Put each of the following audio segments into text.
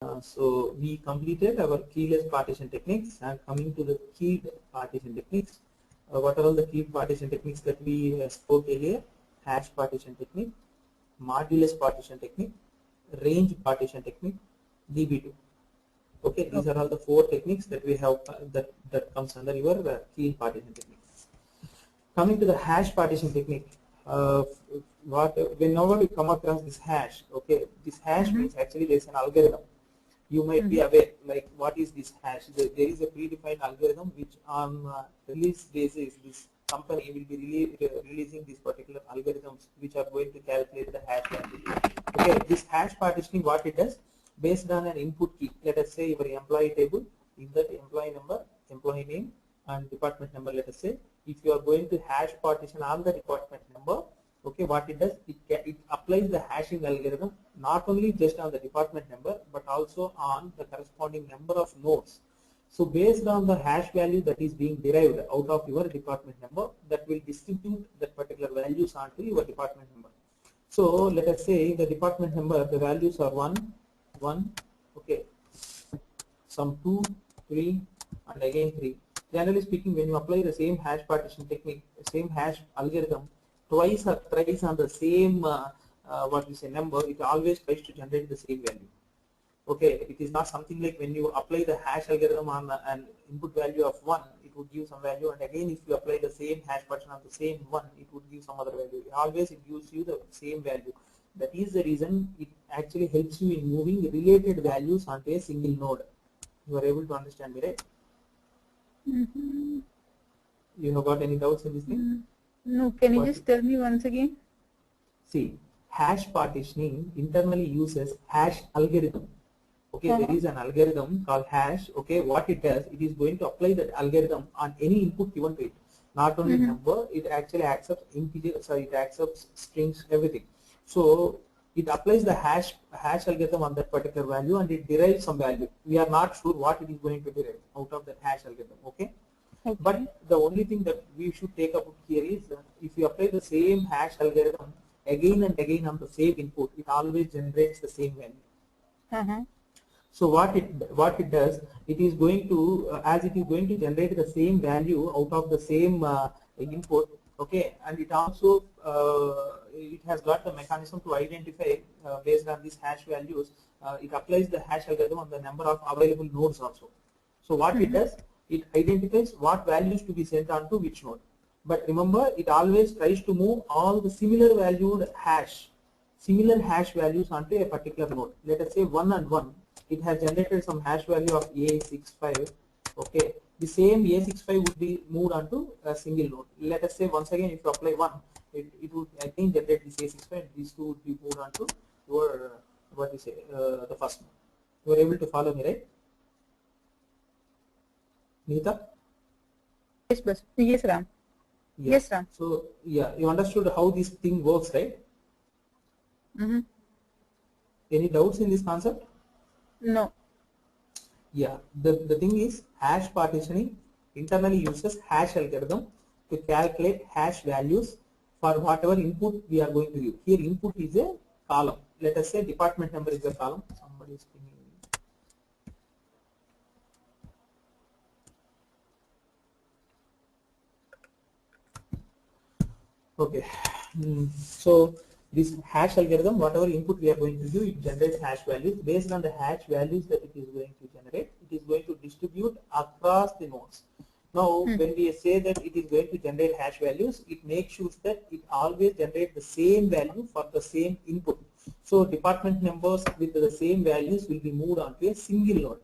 So we completed our keyless partition techniques, and coming to the keyed partition techniques. What are all the keyed partition techniques that we spoke earlier? Hash partition technique, modulus partition technique, range partition technique, DB2. Okay, these are all the 4 techniques that we have that comes under your keyed partition technique. Coming to the hash partition technique, whenever you come across this hash, okay, this hash means actually there is an algorithm. You might be aware, like, what is this hash? There is a predefined algorithm which on release basis, this company will be releasing these particular algorithms which are going to calculate the hash value. Okay, this hash partitioning, what it does, based on an input key, let us say your employee table, in that employee number, employee name and department number, let us say, if you are going to hash partition on the department number, okay, what it does, it applies the hashing algorithm not only just on the department number but also on the corresponding number of nodes. So based on the hash value that is being derived out of your department number, that will distribute that particular values onto your department number. So let us say the department number, the values are 1, 1, okay, some 2, 3 and again 3. Generally speaking, when you apply the same hash partition technique, same hash algorithm, twice or thrice on the same number, it always tries to generate the same value. Okay, it is not something like when you apply the hash algorithm on an input value of 1, it would give some value, and again if you apply the same hash partition on the same 1, it would give some other value. Always it gives you the same value. That is the reason it actually helps you in moving related values onto a single node. You are able to understand me, right? You have got any doubts in this thing? No, can you just tell me once again? See, hash partitioning internally uses hash algorithm. Okay, there is an algorithm called hash. Okay, what it does, it is going to apply that algorithm on any input given to it. Not only number, it actually accepts integer, sorry, it accepts strings, everything. So it applies the hash algorithm on that particular value and it derives some value. We are not sure what it is going to derive out of that hash algorithm. Okay. But the only thing that we should take up here is if you apply the same hash algorithm again and again on the same input, it always generates the same value. So what it does, it is going to as it is going to generate the same value out of the same input. Okay, and it also it has got the mechanism to identify based on these hash values. It applies the hash algorithm on the number of available nodes also. So what it does, it identifies what values to be sent on to which node. But remember, it always tries to move all the similar hash values onto a particular node. Let us say 1 and 1. It has generated some hash value of A65. Okay, the same A65 would be moved onto a single node. Let us say once again, if you apply 1, it would again generate this A65. These two would be moved onto your the first node. You are able to follow me, right? Neeta? Yes, boss. Yes, Ram. Yeah. Yes, Ram. So yeah, you understood how this thing works, right? Any doubts in this concept? No. Yeah, the thing is, hash partitioning internally uses hash algorithm to calculate hash values for whatever input we are going to give. Here input is a column. Let us say department number is a column. Somebody is pinging me. Okay, so this hash algorithm, whatever input we are going to do, it generates hash values. Based on the hash values that it is going to generate, it is going to distribute across the nodes. Now, when we say that it is going to generate hash values, it makes sure that it always generates the same value for the same input. So department numbers with the same values will be moved onto a single node.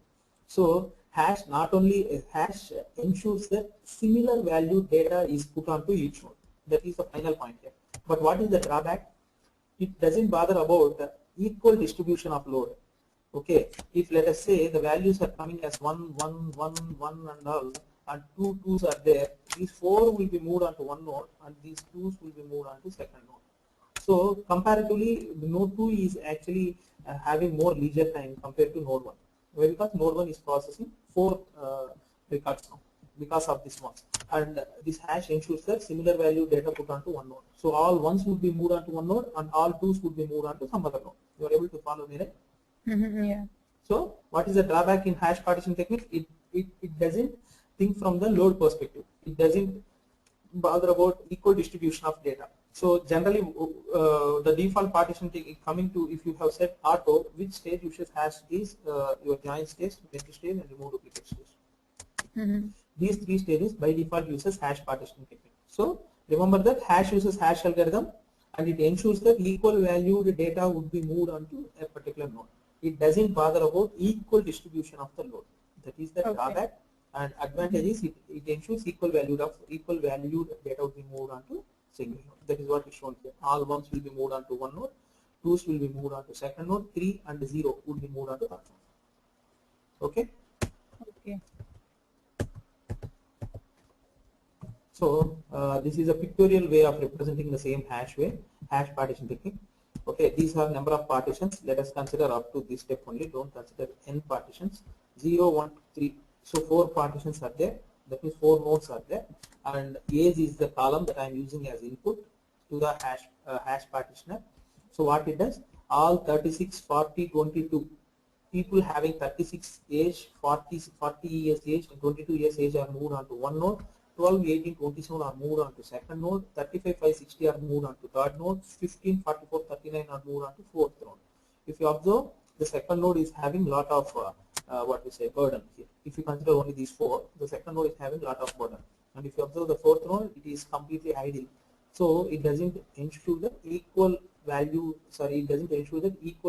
So hash not only hash ensures that similar value data is put onto each node. That is the final point here. But what is the drawback? It doesn't bother about the equal distribution of load. Okay, if let us say the values are coming as 1, 1, 1, 1 and all, and 2 2s are there, these 4 will be moved onto one node and these 2s will be moved onto second node. So comparatively, the node 2 is actually having more leisure time compared to node 1. Why? Because node 1 is processing 4 records now because of this one. And this hash ensures that similar value data put onto one node. So all ones would be moved onto one node and all twos would be moved onto some other node. You are able to follow me, right? Yeah. So what is the drawback in hash partition technique? It doesn't think from the load perspective. It doesn't bother about equal distribution of data. So generally the default partition technique coming to, if you have set auto, which stage you should hash is your join stage, empty stage and remove duplicate stage. These three stages by default uses hash partitioning technique. So remember that hash uses hash algorithm and it ensures that equal valued data would be moved onto a particular node. It doesn't bother about equal distribution of the load. That is the drawback, and advantage is it ensures equal valued data would be moved onto single node. That is what is shown here. All ones will be moved onto one node, twos will be moved onto second node, 3 and 0 would be moved onto third node. Okay. Okay. So this is a pictorial way of representing the same hash partition technique. Okay, these are number of partitions. Let us consider up to this step only. Don't consider n partitions. 0, 1, 3. So 4 partitions are there. That means 4 nodes are there, and age is the column that I am using as input to the hash partitioner. So what it does? All 36, 40, 22 people having 36 age, 40 years age, and 22 years age are moved onto one node. 12, 18, 27 are moved on to second node, 35, 5, 60 are moved on to third node, 15, 44, 39 are moved on to fourth node. If you observe, the second node is having lot of burden here. If you consider only these 4, the second node is having lot of burden. And if you observe the fourth node, it is completely idle. So it doesn't ensure that equal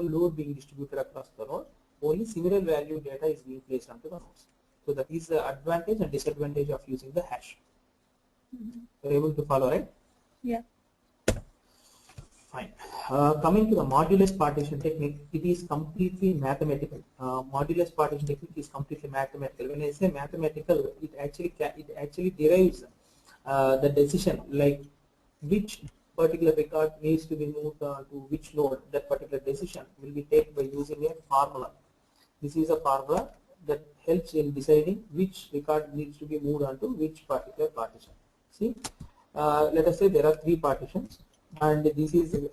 load being distributed across the node. Only similar value data is being placed onto the nodes. So that is the advantage and disadvantage of using the hash. You're able to follow, right? Yeah. Fine. Coming to the modulus partition technique, it is completely mathematical. Modulus partition technique is completely mathematical. When I say mathematical, it actually derives the decision, like which particular record needs to be moved to which node. That particular decision will be taken by using a formula. This is a formula that helps in deciding which record needs to be moved onto which particular partition. See, let us say there are 3 partitions, and this is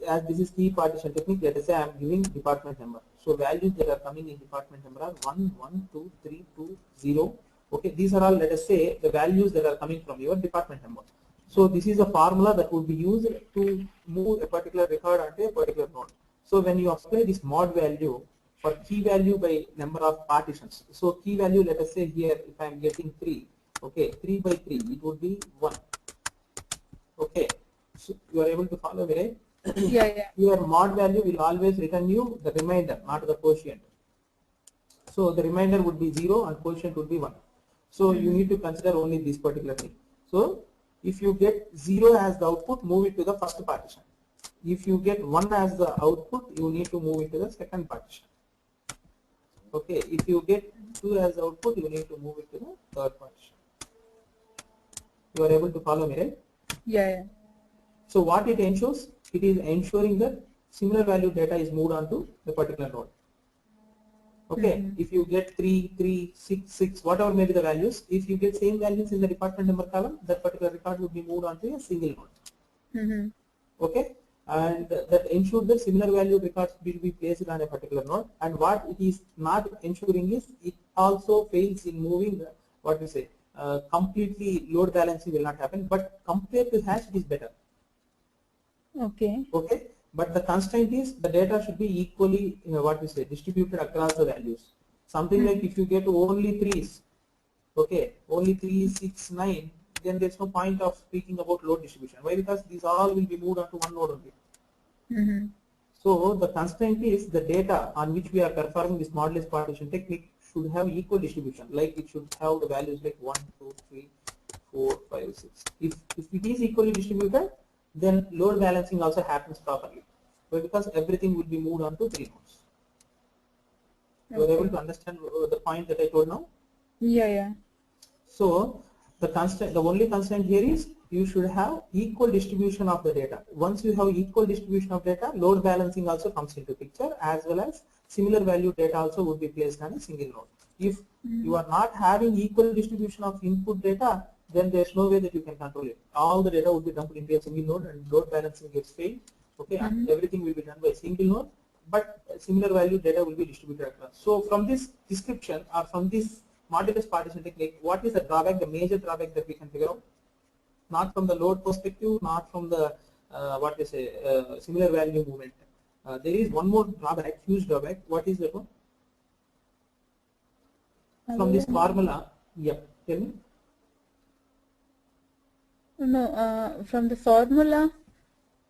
as this is key partition technique. Let us say I am giving department number. So values that are coming in department number are 1, 1, 2, 3, 2, 0. Okay, these are all, let us say, the values that are coming from your department number. So this is a formula that would be used to move a particular record onto a particular node. So when you apply this mod value for key value by number of partitions. So key value, let us say here, if I am getting 3, okay, 3 by 3, it would be 1. Okay, so you are able to follow, right? Yeah. Your mod value will always return you the remainder, not the quotient. So the remainder would be 0 and quotient would be 1. So you need to consider only this particular thing. So if you get 0 as the output, move it to the first partition. If you get 1 as the output, you need to move it to the second partition. Okay, if you get 2 as output, you need to move it to the third partition. You are able to follow me, right? Yeah. So what it ensures? It is ensuring that similar value data is moved onto the particular node. Okay, if you get 3, 3, 6, 6, whatever may be the values, if you get same values in the department number column, that particular record would be moved onto a single node. Okay, and that ensures that similar value records will be placed on a particular node. And what it is not ensuring is it also fails in moving the, completely load balancing will not happen, but compared to hash it is better. Okay, but the constraint is the data should be equally distributed across the values. Something like if you get only 3s, okay, only 3, 6, 9, then there's no point of speaking about load distribution. Why? Because these all will be moved onto one node only. So the constraint is the data on which we are performing this modulus partition technique should have equal distribution. Like it should have the values like 1, 2, 3, 4, 5, 6. If it is equally distributed, then load balancing also happens properly. Why? Because everything will be moved onto 3 nodes. You are able to understand the point that I told now? Yeah. So the only constraint here is you should have equal distribution of the data. Once you have equal distribution of data, load balancing also comes into picture, as well as similar value data also would be placed on a single node. If you are not having equal distribution of input data, then there is no way that you can control it. All the data would be dumped into a single node and load balancing gets failed. Okay, and everything will be done by single node. but similar value data will be distributed across. So from this description or from this modulus partition technique, what is the drawback, the major drawback that we can figure out? Not from the load perspective, not from the what we say similar value movement. There is one more drawback, huge drawback. What is that one? From this formula, yeah, tell me. No, from the formula,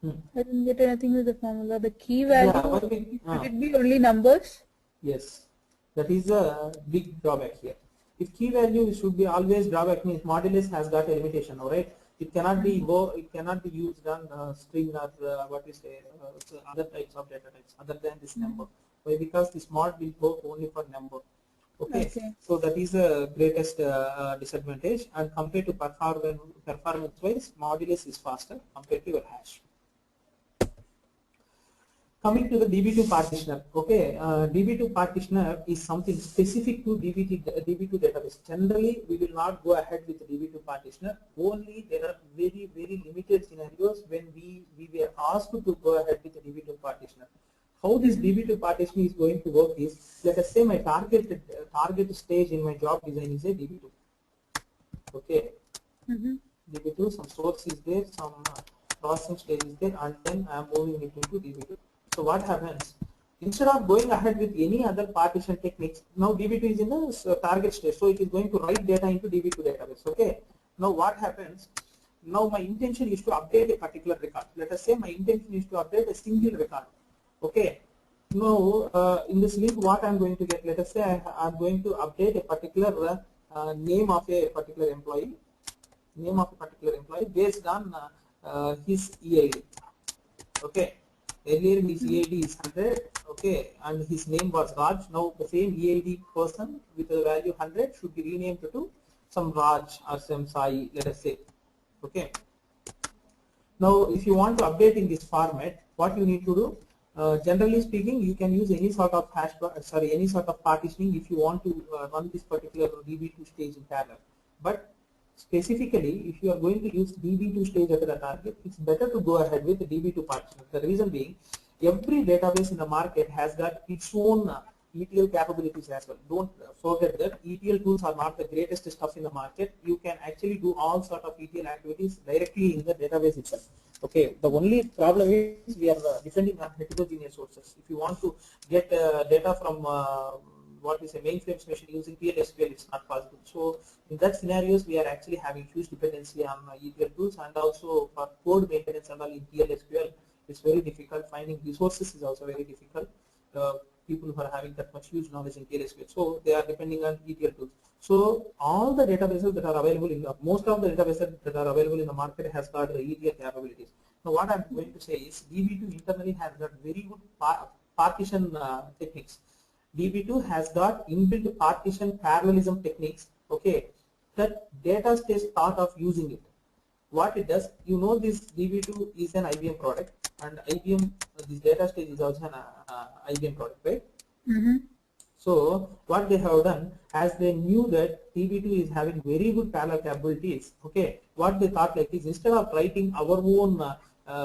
I didn't get anything with the formula. The key value, should it be only numbers? Yes, that is a big drawback here. If key value should be always drawback means modulus has got a limitation, all right? It cannot be it cannot be used on string or what we say other types of data types other than this number. Why? Because this mod will go only for number. Okay. So that is the greatest disadvantage, and compared to performance wise, modulus is faster compared to your hash. Coming to the DB2 partitioner, okay, DB2 partitioner is something specific to DB2 database. Generally, we will not go ahead with the DB2 partitioner. Only there are very, very limited scenarios when we were asked to go ahead with the DB2 partitioner. How this DB2 partition is going to work is, let us say my target stage in my job design is a DB2. Okay, DB2, some source is there, some processing stage is there, and then I am moving it into DB2. So what happens? Instead of going ahead with any other partition techniques, now DB2 is in the target stage, so it is going to write data into DB2 database. Okay. Now what happens? Now my intention is to update a particular record. Let us say my intention is to update a single record. Okay. Now in this link, what I am going to get? Let us say I am going to update a particular name of a particular employee, based on his EID. Okay. Earlier his EID is 100, okay, and his name was Raj. Now the same EID person with the value 100 should be renamed to some Raj or some Sai, let us say. Okay. Now if you want to update in this format, what you need to do? Generally speaking, you can use any sort of any sort of partitioning if you want to run this particular DB2 stage in parallel. But specifically, if you are going to use DB2 stage as a target, it's better to go ahead with the DB2 partition. The reason being, every database in the market has got its own ETL capabilities as well. Don't forget that ETL tools are not the greatest stuff in the market. You can actually do all sort of ETL activities directly in the database itself. Okay, the only problem is we are depending on heterogeneous sources. If you want to get data from what is a mainframe machine using PLSQL, it's not possible. So in that scenarios, we are actually having huge dependency on ETL tools, and also for code maintenance and all in PLSQL, it's very difficult. Finding resources is also very difficult. People who are having that much huge knowledge in PLSQL, so they are depending on ETL tools. So all the databases that are available in most of the databases that are available in the market has got the ETL capabilities. Now what I'm going to say is DB2 internally has got very good partition techniques. DB2 has got inbuilt partition parallelism techniques, okay, that Datastage thought of using it. What it does, you know, this DB2 is an IBM product, and IBM, this Datastage is also an IBM product, right? So what they have done, as they knew that DB2 is having very good parallel capabilities, okay, what they thought like is, instead of writing our own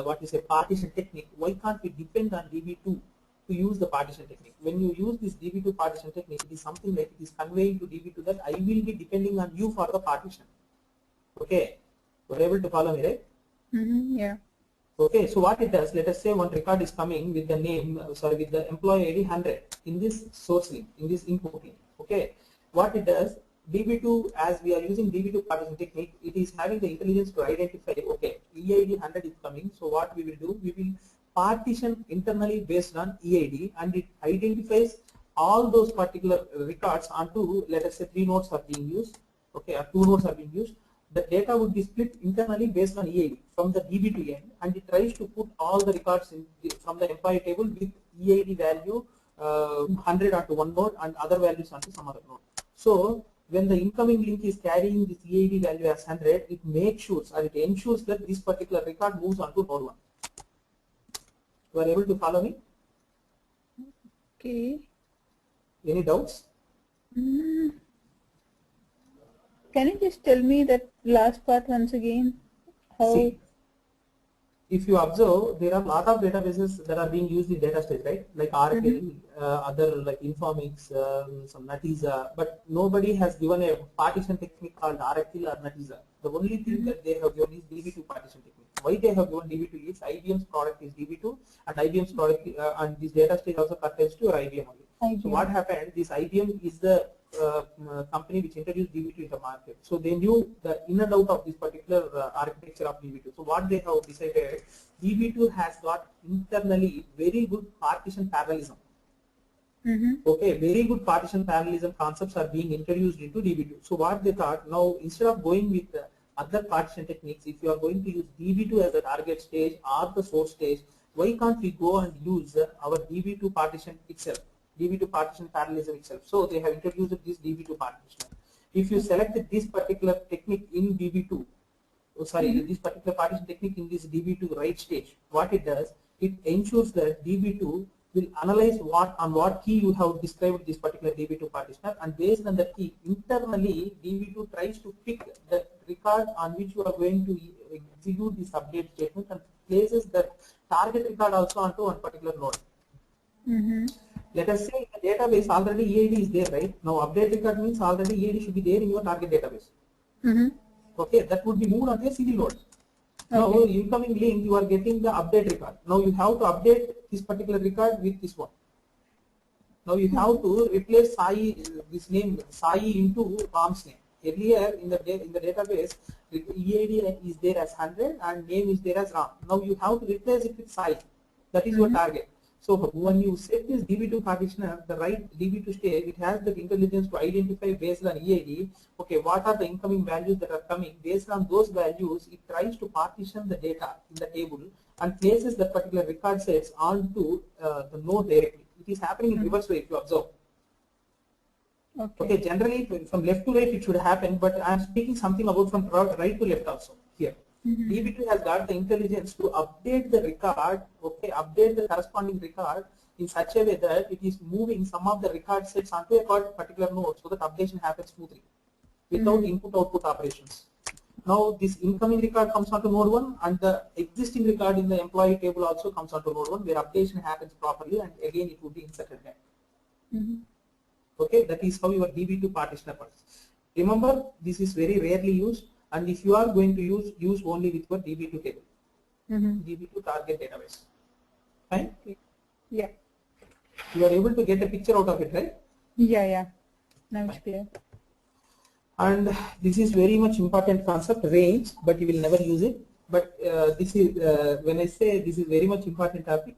what is a partition technique, why can't we depend on DB2 to use the partition technique? When you use this DB2 partition technique, it is something like it is conveying to DB2 that I will be depending on you for the partition. Okay, you are able to follow me, right? Yeah. Okay, so what it does, let us say one record is coming with the name, with the employee ID 100 in this source link, in this input link. Okay, what it does, DB2, as we are using DB2 partition technique, it is having the intelligence to identify, okay, EID 100 is coming, so what we will do, we will partition internally based on EID, and it identifies all those particular records onto, let us say 3 nodes are being used, okay, or 2 nodes are being used. The data would be split internally based on EID from the DB2 end, and it tries to put all the records in from the employee table with EID value 100 onto one node and other values onto some other node. So when the incoming link is carrying this EID value as 100, it makes sure, or it ensures that this particular record moves onto node 1. You are able to follow me? Okay. Any doubts? Can you just tell me that last part once again? How? See, if you observe, there are a lot of databases that are being used in Datastage, right? Like Oracle, other like Informix, some Natisa, but nobody has given a partition technique called Oracle or Natisa. The only thing that they have given is DB2 partition technique. Why they have given DB2 is IBM's product is DB2, and IBM's product and this Datastage also pertains to IBM only. So what happened? This IBM is the company which introduced DB2 in the market. So they knew the in and out of this particular architecture of DB2. So what they have decided, DB2 has got internally very good partition parallelism. Okay, very good partition parallelism concepts are being introduced into DB2. So what they thought, now instead of going with other partition techniques, if you are going to use DB2 as the target stage or the source stage, why can't we go and use our DB2 partition itself? DB2 partition parallelism itself. So they have introduced this DB2 partition. If you select this particular technique in DB2, this particular partition technique in this DB2 right stage, what it does, it ensures that DB2 will analyze what key you have described this particular DB2 partitioner, and based on the key, internally DB2 tries to pick the record on which you are going to execute this update statement and places the target record also onto one particular node. Let us say in the database already EID is there, right? Now update record means already EID should be there in your target database. Okay, that would be moved onto a CD node. Now incoming link, you are getting the update record. Now you have to update this particular record with this one. Now you have to replace Sai, this name Sai into Ram's name. Earlier in the database, EID is there as 100 and name is there as Ram. Now you have to replace it with Sai. That is your target. So when you set this DB2 partitioner, the right DB2 stage, it has the intelligence to identify based on EID, okay, what are the incoming values that are coming. Based on those values, it tries to partition the data in the table and places that particular record sets onto the node directly. It is happening in reverse way if you observe. Okay, generally from left to right it should happen, but I am speaking something about from right to left also here. DB2 has got the intelligence to update the record, okay, update the corresponding record in such a way that it is moving some of the record sets onto a particular node so that updation happens smoothly without input-output operations. Now this incoming record comes onto node 1 and the existing record in the employee table also comes onto node 1 where updation happens properly and again it would be inserted there. Okay, that is how your DB2 partitioner works. Remember, this is very rarely used. And if you are going to use only with your DB2 table, DB2 target database. Fine? Yeah. You are able to get a picture out of it, right? Yeah. Now it's clear. And this is very much important concept, range, but you will never use it. But this is when I say this is very much important topic.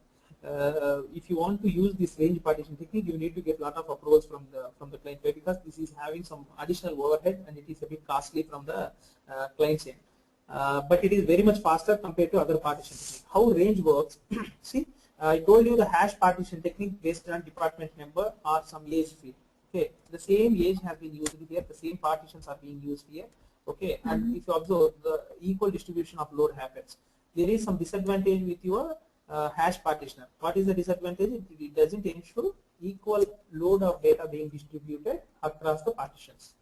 If you want to use this range partition technique, you need to get a lot of approvals from the client side because this is having some additional overhead and it is a bit costly from the client end. But it is very much faster compared to other partition technique. How range works? See, I told you the hash partition technique based on department number or some age field. Okay, the same age has been used here. The same partitions are being used here. Okay, and if you observe the equal distribution of load happens, there is some disadvantage with your hash partitioner. What is the disadvantage? It doesn't ensure equal load of data being distributed across the partitions.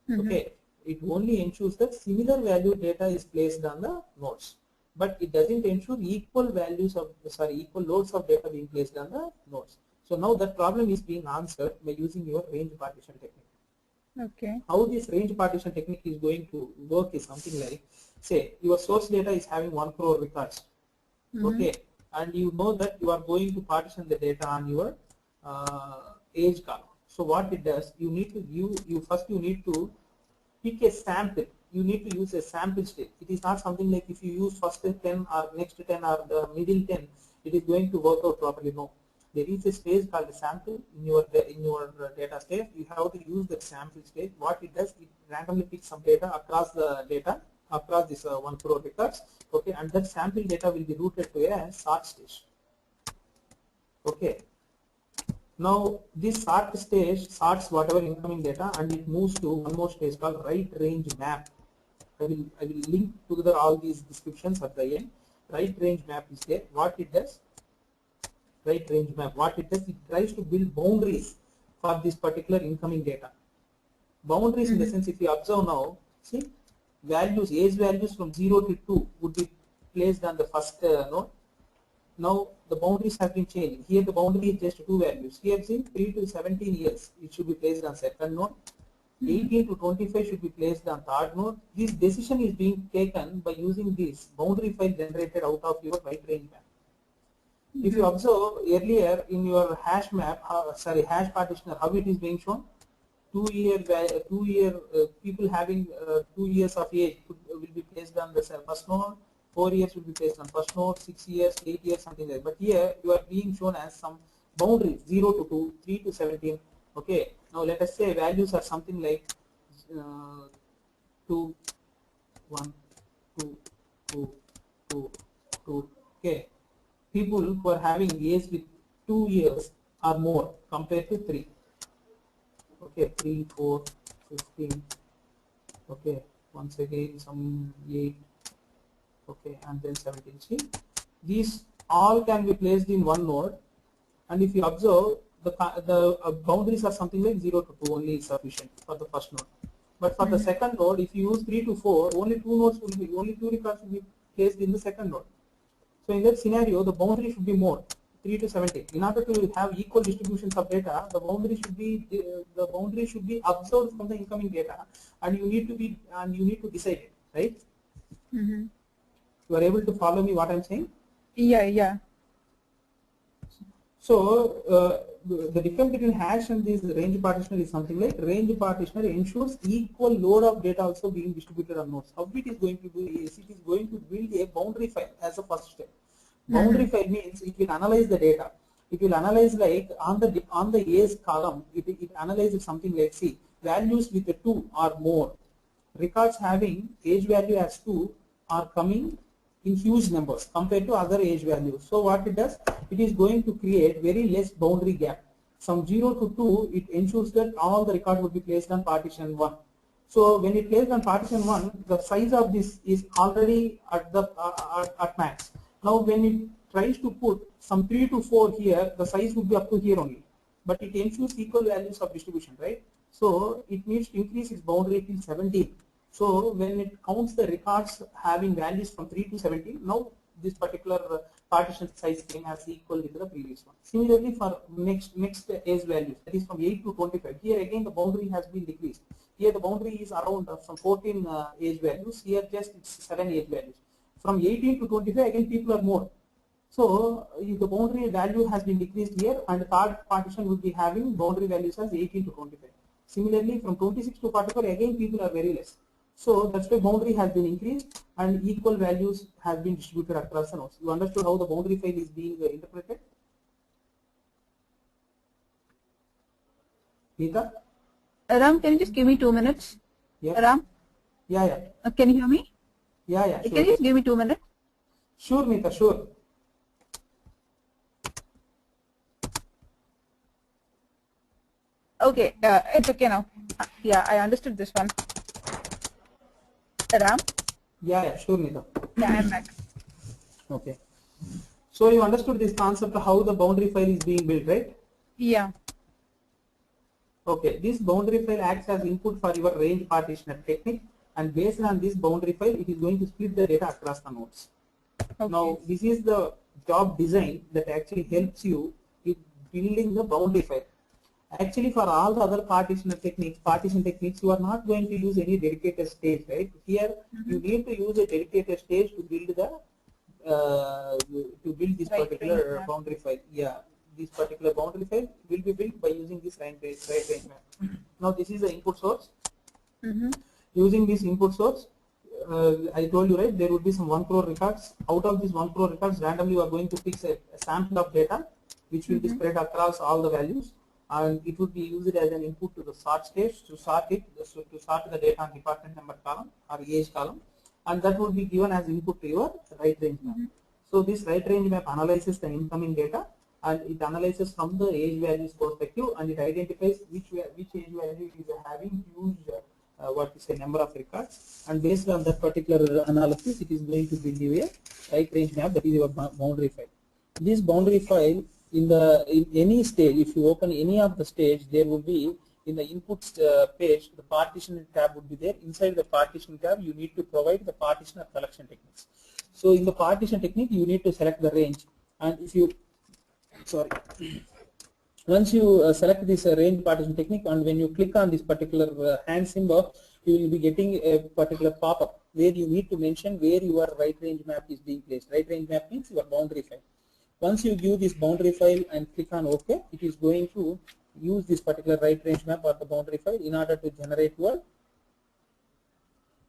Okay, it only ensures that similar value data is placed on the nodes, but it doesn't ensure equal loads of data being placed on the nodes. So now that problem is being answered by using your range partition technique. Okay. How this range partition technique is going to work is something like, say your source data is having 1 crore records. Okay, and you know that you are going to partition the data on your age column. So what it does, you need to you need to pick a sample. You need to use a sample state. It is not something like if you use first 10 or next 10 or the middle 10, it is going to work out properly. No, there is a stage called a sample in your data state. You have to use that sample state. What it does, it randomly picks some data across the data across this 1 crore records. Okay, and that sample data will be routed to a sort stage. Okay. Now this sort stage sorts whatever incoming data and it moves to one more stage called right range map. I will link together all these descriptions at the end. Right range map is there. What it does? Right range map. What it does? It tries to build boundaries for this particular incoming data. Boundaries in the sense, if you observe now, see, values, age values from 0 to 2 would be placed on the first node. Now the boundaries have been changed. Here the boundary is just 2 values. Here see 3 to 17 years it should be placed on second node. 18 to 25 should be placed on third node. This decision is being taken by using this boundary file generated out of your wide range map. If you observe earlier in your hash map, hash partitioner, how it is being shown, 2 year people having 2 years of age will be placed on the first node, 4 years will be placed on first node, 6 years, 8 years, something like that. But here you are being shown as some boundaries, 0 to 2, 3 to 17. Okay. Now let us say values are something like 2, 1, 2, 2, 2, 2. Okay. People who are having age with 2 years or more compared to 3. Okay, 3, 4, 15. Okay, once again some 8. Okay, and then 17. See, these all can be placed in one node, and if you observe, the boundaries are something like 0 to 2 only is sufficient for the first node. But for the second node, if you use 3 to 4, only 2 records will be placed in the second node. So in that scenario, the boundary should be more, 3 to 17. In order to have equal distributions of data, the boundary should be observed from the incoming data, and you need to decide it, right? You are able to follow me what I am saying? Yeah. So the difference between hash and this range partitioner is something like range partitioner ensures equal load of data also being distributed on nodes. How it is going to do is it is going to build a boundary file as a first step. Boundary file means it will analyze the data. It will analyze like on the age column. It analyzes something like see values with a 2 or more. Records having age value as 2 are coming in huge numbers compared to other age values. So what it does, it is going to create very less boundary gap. From 0 to 2, it ensures that all the records will be placed on partition 1. So when it placed on partition 1, the size of this is already at max. Now when it tries to put some 3 to 4 here, the size would be up to here only. But it ensures equal values of distribution, right? So it needs to increase its boundary till 17. So when it counts the records having values from 3 to 17, now this particular partition size came as equal with the previous one. Similarly for next age values, that is from 8 to 25. Here again the boundary has been decreased. Here the boundary is around from 14 age values. Here just it's 7 age values. From 18 to 25 again people are more. So the boundary value has been decreased here, and the third partition will be having boundary values as 18 to 25. Similarly from 26 to 44 again people are very less. So that's why boundary has been increased and equal values have been distributed across the nodes. You understood how the boundary file is being interpreted? Nita? Ram, can you just give me 2 minutes? Yeah. Ram? Yeah. Can you hear me? Yeah. Sure. Can you just give me 2 minutes? Sure, Nita, sure. Okay, it's okay now. Yeah, I understood this one. Ram? Yeah, sure, Nita. Yeah, I'm back. Okay. So you understood this concept of how the boundary file is being built, right? Yeah. Okay, this boundary file acts as input for your range partitioner technique, and based on this boundary file, it is going to split the data across the nodes. Okay. Now, this is the job design that actually helps you in building the boundary file. Actually, for all the other partition techniques, you are not going to use any dedicated stage, right? Here, you need to use a dedicated stage to build this particular boundary file. Yeah, this particular boundary file will be built by using this right range map. Now, this is the input source. Using this input source, I told you, right, there would be some 1 crore records. Out of these 1 crore records, randomly you are going to pick a sample of data which will be spread across all the values, and it would be used as an input to the sort stage to sort the data on department number column or age column, and that would be given as input to your right range map. So this right range map analyzes the incoming data, and it analyzes from the age values perspective, and it identifies which age value is having huge number of records, and based on that particular analysis, it is going to build you a right range map, that is your boundary file. This boundary file in any stage, if you open any of the stage, there will be in the input page, the partition tab would be there. Inside the partition tab, you need to provide the partitioner collection techniques. So in the partition technique, you need to select the range, and if you, sorry, once you select this range partition technique, and when you click on this particular hand symbol, you will be getting a particular pop-up where you need to mention where your right range map is being placed. Right range map means your boundary file. Once you give this boundary file and click on OK, it is going to use this particular right range map or the boundary file in order to generate your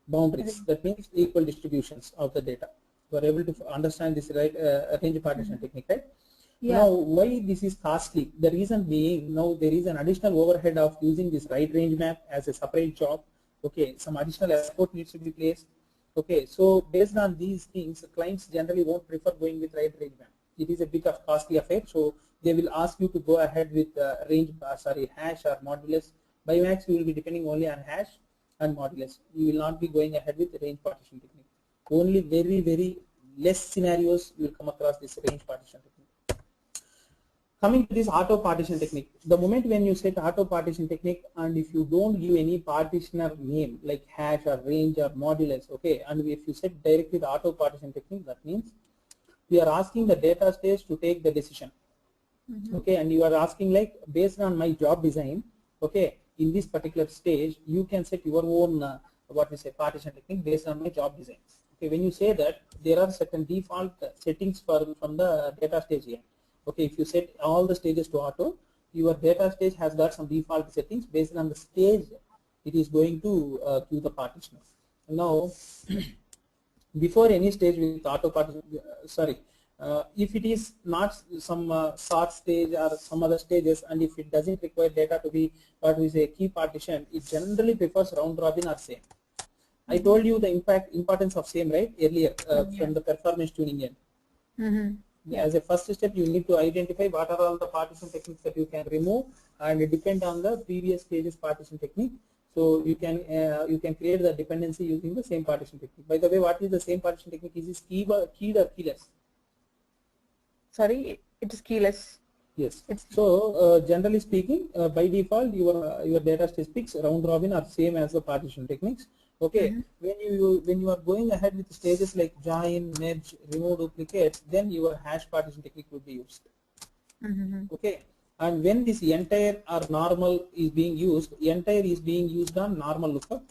boundaries. That means equal distributions of the data. You are able to understand this right range partition technique, right? Yeah. Now, why this is costly? The reason being, now there is an additional overhead of using this right range map as a separate job. Okay, some additional effort needs to be placed. Okay, so based on these things, clients generally won't prefer going with right range map. It is a bit of costly affair, so they will ask you to go ahead with hash or modulus. By max, you will be depending only on hash and modulus. You will not be going ahead with the range partition technique. Only very less scenarios will come across this range partition technique. Coming to this auto partition technique, the moment when you set auto partition technique, and if you don't give any partitioner name like hash or range or modulus, okay, and if you set directly the auto partition technique, that means we are asking the data stage to take the decision. Okay, and you are asking like, based on my job design, okay, in this particular stage you can set your own partition technique based on my job design. Okay, when you say that, there are certain default settings from the data stage here. Okay, if you set all the stages to auto, your data stage has got some default settings. Based on the stage, it is going to give the partitioner. Now, before any stage with auto partition, if it is not some sort stage or some other stages, and if it doesn't require data to be a key partition, it generally prefers round robin or same. I told you the importance of same, right, earlier from the performance tuning end. As a first step, you need to identify what are all the partition techniques that you can remove, and it depend on the previous stages partition technique. So you can create the dependency using the same partition technique. By the way, what is the same partition technique? Is this keyed or keyless? Sorry, it is keyless. Yes. So generally speaking, by default, your data stage picks round robin are same as the partition techniques. Okay, when you are going ahead with stages like join, merge, remove duplicates, then your hash partition technique will be used. Okay, and when this entire or normal is being used, entire is being used on normal lookup,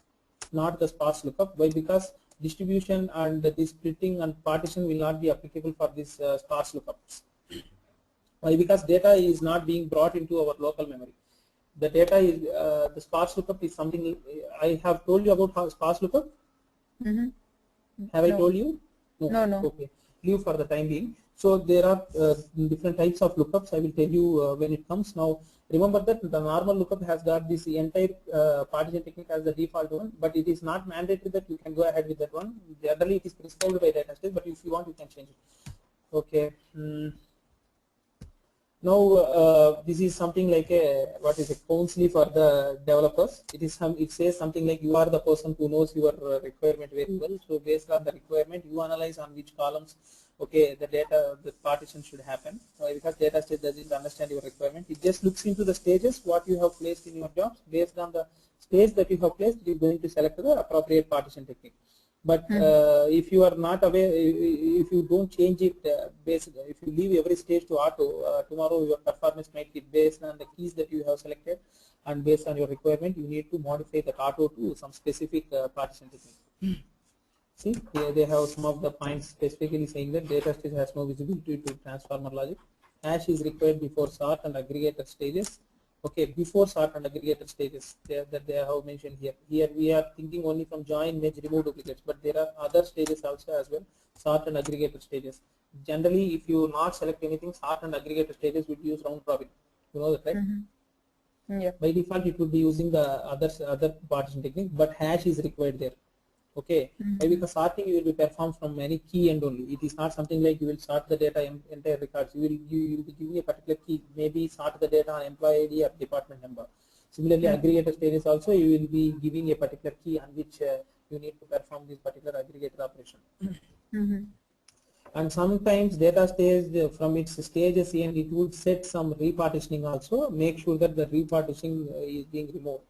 not the sparse lookup. Why? Because distribution and the splitting and partition will not be applicable for this sparse lookups. Why? Because data is not being brought into our local memory. The data is the sparse lookup is something I have told you about. How sparse lookup? Have I told you? No. Okay, leave for the time being. So there are different types of lookups. I will tell you when it comes. Now remember that the normal lookup has got this entire partition technique as the default one, but it is not mandatory that you can go ahead with that one. Generally it is prescribed by Datastage, but if you want, you can change it. Okay. Now this is something like a counsel for the developers. It says something like, you are the person who knows your requirement very well. So based on the requirement, you analyze on which columns, okay, the partition should happen. Because Datastage doesn't understand your requirement, it just looks into the stages what you have placed in your jobs. Based on the stage that you have placed, it is going to select the appropriate partition technique. But if you are not aware, if you don't change it, if you leave every stage to auto, tomorrow your performance might be based on the keys that you have selected, and based on your requirement, you need to modify that auto to some specific partition technique. See, here they have some of the points specifically saying that Datastage has no visibility to transformer logic. Hash is required before sort and aggregator stages. Okay, before sort and aggregator stages that they have mentioned here. Here we are thinking only from join, merge, remove duplicates, but there are other stages also as well, sort and aggregator stages. Generally, if you not select anything, sort and aggregator stages would use round robin. You know that, right? Yeah. By default, it would be using the other partition technique, but hash is required there. Okay, because sorting you will be performed from any key end only. It is not something like you will sort the data entire records. You will be giving a particular key, maybe sort the data on employee ID or department number. Similarly, aggregator stages also you will be giving a particular key on which you need to perform this particular aggregator operation. And sometimes Datastage from its stages and it would set some repartitioning also. Make sure that the repartitioning is being removed.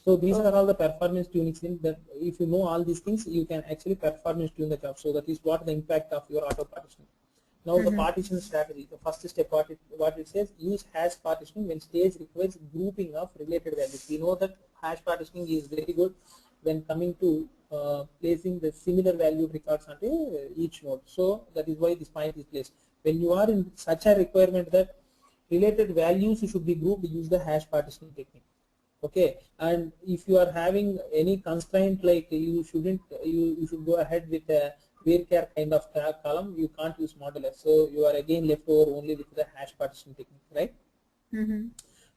So these are all the performance tunings in that. If you know all these things, you can actually performance tune the job. So that is what the impact of your auto partitioning. Now the partition strategy. The first step, what it says, use hash partitioning when stage requires grouping of related values. We know that hash partitioning is very good when coming to placing the similar value records onto each node. So that is why this point is placed. When you are in such a requirement that related values should be grouped, use the hash partitioning technique. Okay, and if you are having any constraint like you should go ahead with a varchar kind of column, you can't use modulus, so you are again left over only with the hash partition technique, right?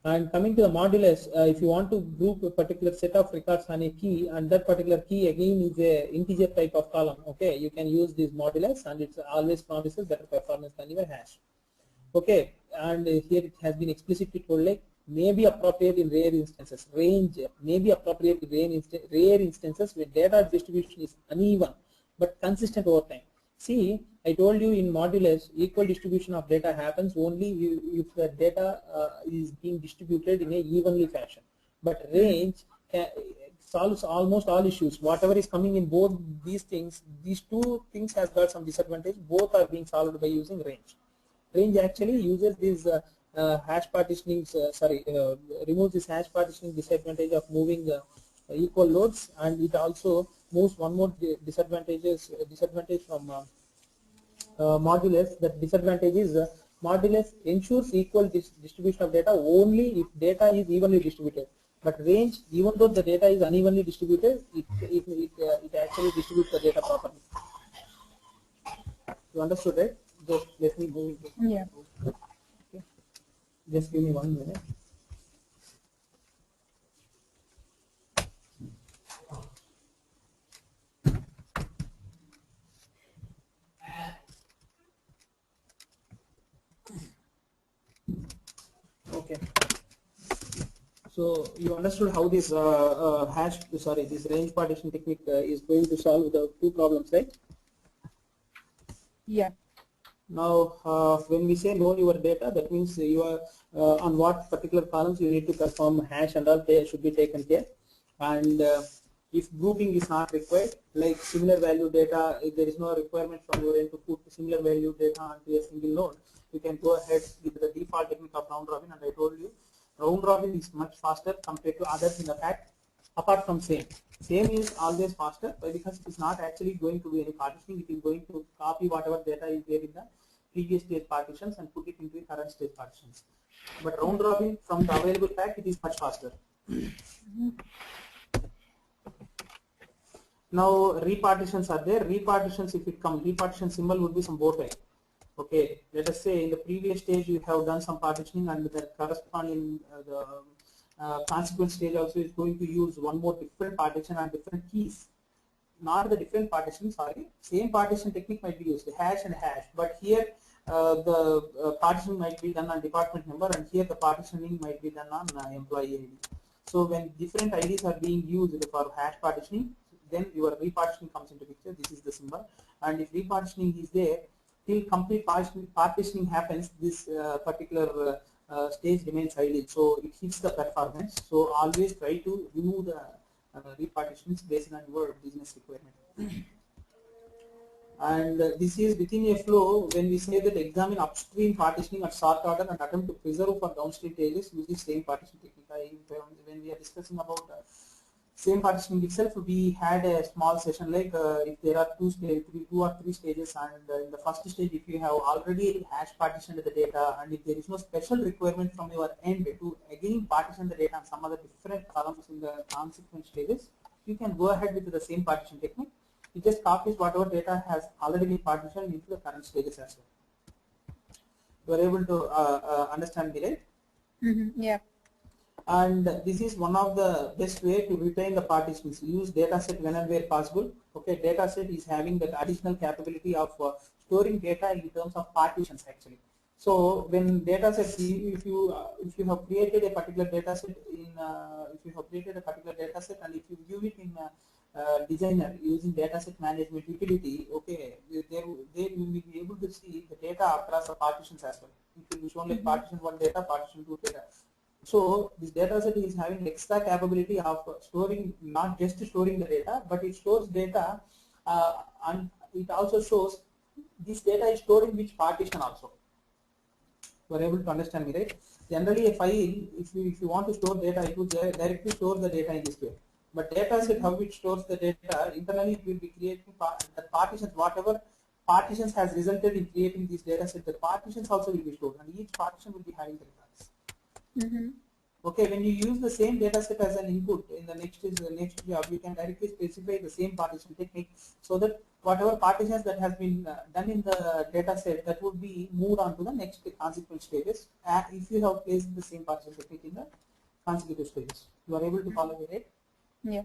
And coming to the modulus, if you want to group a particular set of records on a key, and that particular key again is a integer type of column, okay, you can use this modulus, and it always promises better performance than your hash. Okay, and here it has been explicitly told like may be appropriate in rare instances. Range may be appropriate in rare instances where data distribution is uneven but consistent over time. See, I told you in modulus equal distribution of data happens only if the data is being distributed in a evenly fashion. But range solves almost all issues. Whatever is coming in both these things, these two things has got some disadvantage. Both are being solved by using range. Range actually uses this hash partitioning, removes this hash partitioning disadvantage of moving equal loads, and it also moves one more disadvantage from modulus. That disadvantage is modulus ensures equal distribution of data only if data is evenly distributed. But range, even though the data is unevenly distributed, it actually distributes the data properly. You understood, right? Just let me move. Yeah. Okay. Just give me 1 minute. Okay. So you understood how this this range partition technique is going to solve the two problems, right? Yeah. Now, when we say know your data, that means you are on what particular columns you need to perform hash and all should be taken care. And if grouping is not required, like similar value data, if there is no requirement from your end to put similar value data onto a single node, you can go ahead with the default technique of round robin. And I told you, round robin is much faster compared to others in the fact, apart from same. Same is always faster because it is not actually going to do any partitioning. It is going to copy whatever data is there in the previous stage partitions and put it into the current stage partitions. But round robin, from the available fact, it is much faster. Now repartitions are there. Repartitions, if it comes, repartition symbol would be some bow tie. Okay, let us say in the previous stage you have done some partitioning, and the corresponding consequent stage also is going to use one more different partition and different keys. Not the different partition, sorry, same partition technique might be used, hash and hash, but here the partitioning might be done on department number, and here the partitioning might be done on employee ID. So when different IDs are being used for hash partitioning, then your repartitioning comes into picture. This is the symbol, and if repartitioning is there, till complete partitioning happens, this particular stage remains idle, so it hits the performance. So always try to remove the repartitions based on your business requirement. And this is within a flow. When we say that examine upstream partitioning at sort order and attempt to preserve for downstream stages using same partition technique. When we are discussing about same partitioning itself, we had a small session like if there are two or three stages, and in the first stage, if you have already hash partitioned the data, and if there is no special requirement from your end to again partition the data on some other different columns in the consequent stages, you can go ahead with the same partition technique. It just copies whatever data has already been partitioned into the current stages as well. You are able to understand me, right? Yeah. And this is one of the best way to retain the partitions. Use dataset when and where possible. Okay, dataset is having that additional capability of storing data in terms of partitions actually. So when dataset, if you have created a particular dataset and if you view it in designer using dataset management utility, okay, there you will be able to see the data across the partitions as well. It will be shown like partition 1 data, partition 2 data. So this data set is having extra capability of storing, not just storing the data, but it stores data, and it also shows this data is stored in which partition also. You are able to understand me, right? Generally, a file, if you want to store data, it will directly store the data in this way. But data set, how it stores the data, internally it will be creating the partitions, whatever partitions has resulted in creating this data set, the partitions also will be stored, and each partition will be having the records. Mm-hmm. Okay, when you use the same data set as an input in the next job, you can directly specify the same partition technique, so that whatever partitions that has been done in the data set, that would be moved on to the next consequent stages, if you have placed the same partition technique in the consecutive stages. You are able to follow me, right? Yeah.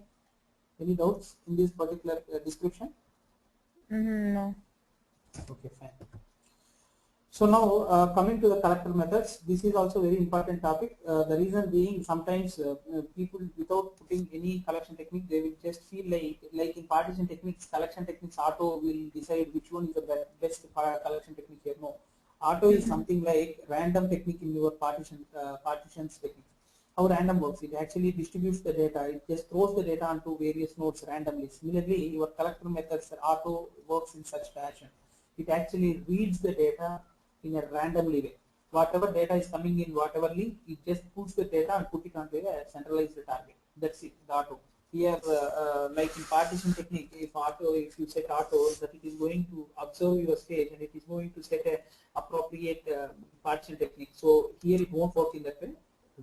Any doubts in this particular description? No. Okay, fine. So now coming to the collector methods, this is also very important topic. The reason being, sometimes people without putting any collection technique, they will just feel like in partition techniques, collection techniques, auto will decide which one is the best collection technique here. No, auto is something like random technique in your partitions technique. How random works? It actually distributes the data. It just throws the data onto various nodes randomly. Similarly, your collector methods, auto works in such fashion. It actually reads the data in a randomly way. Whatever data is coming in, whatever link, it just puts the data and put it onto a centralized target. That's it, the auto. Here, like in partition technique, if you set auto, that it is going to observe your stage and it is going to set a appropriate partition technique. So here it won't work in that way.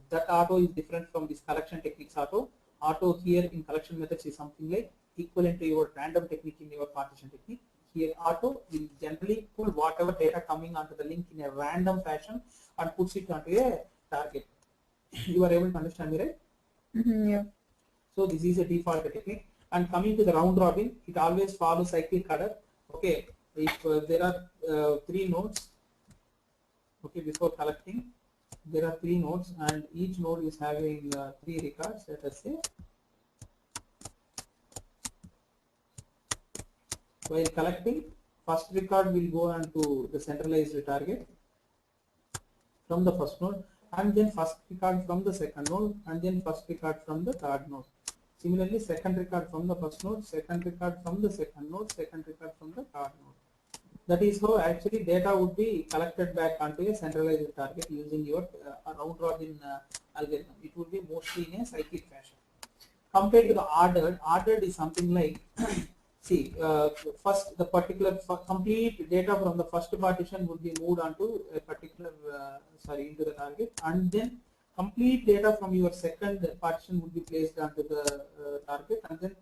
That auto is different from this collection techniques auto. Auto here in collection methods is something like equivalent to your random technique in your partition technique. Here auto will generally pull whatever data coming onto the link in a random fashion and puts it onto a target. You are able to understand me, right? Mm-hmm. Yeah. So this is a default technique. And coming to the round robin, it always follows cyclic order. Okay, if there are 3 nodes, okay, before collecting, there are 3 nodes and each node is having 3 records. Let us say, while collecting, first record will go on to the centralized target from the first node, and then first record from the second node, and then first record from the third node. Similarly, second record from the first node, second record from the second node, second record from the third node. That is how actually data would be collected back onto a centralized target using your round robin algorithm. It would be mostly in a cyclic fashion. Compared to the ordered is something like see, first the particular complete data from the first partition would be moved onto a particular into the target, and then complete data from your second partition would be placed onto the target, and then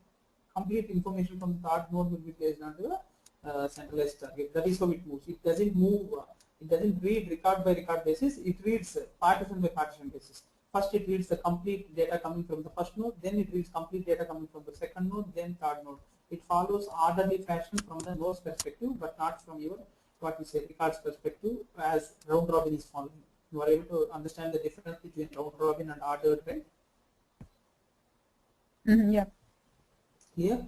complete information from the third node will be placed onto the centralized target. That is how it moves. It doesn't move. It doesn't read record by record basis. It reads partition by partition basis. First, it reads the complete data coming from the first node. Then it reads complete data coming from the second node. Then third node. It follows orderly fashion from the node's perspective, but not from your what we say records perspective, as round robin is following. You are able to understand the difference between round robin and ordered, right? Mm-hmm. Yeah. Here.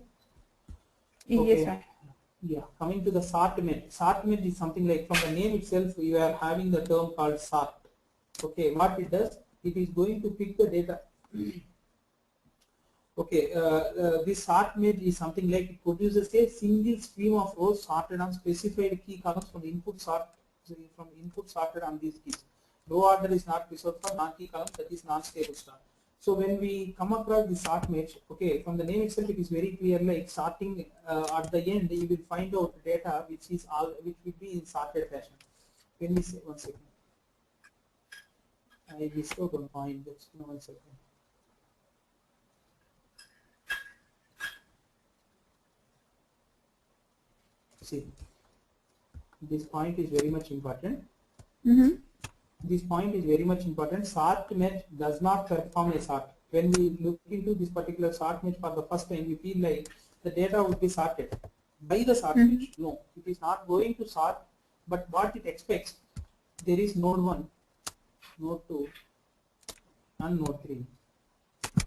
Okay. Yes, sir. Yeah, coming to the sort image. Sort image is something like, from the name itself, you are having the term called sort. Okay, what it does, it is going to pick the data. Okay, this sort image is something like it produces a single stream of rows sorted on specified key columns from input sorted on these keys. Row order is not preserved for non-key columns, that is non-stable star. So when we come across the sort image, okay, from the name itself it is very clear, like sorting at the end you will find out data which will be in sorted fashion. When we say, one second, I missed out one point, just 1 second. See, this point is very much important. Mm-hmm. This point is very much important. Sort image does not perform a sort. When we look into this particular sort image for the first time, we feel like the data would be sorted by the sort image. No, it is not going to sort, but what it expects, there is node 1, node 2, and node 3.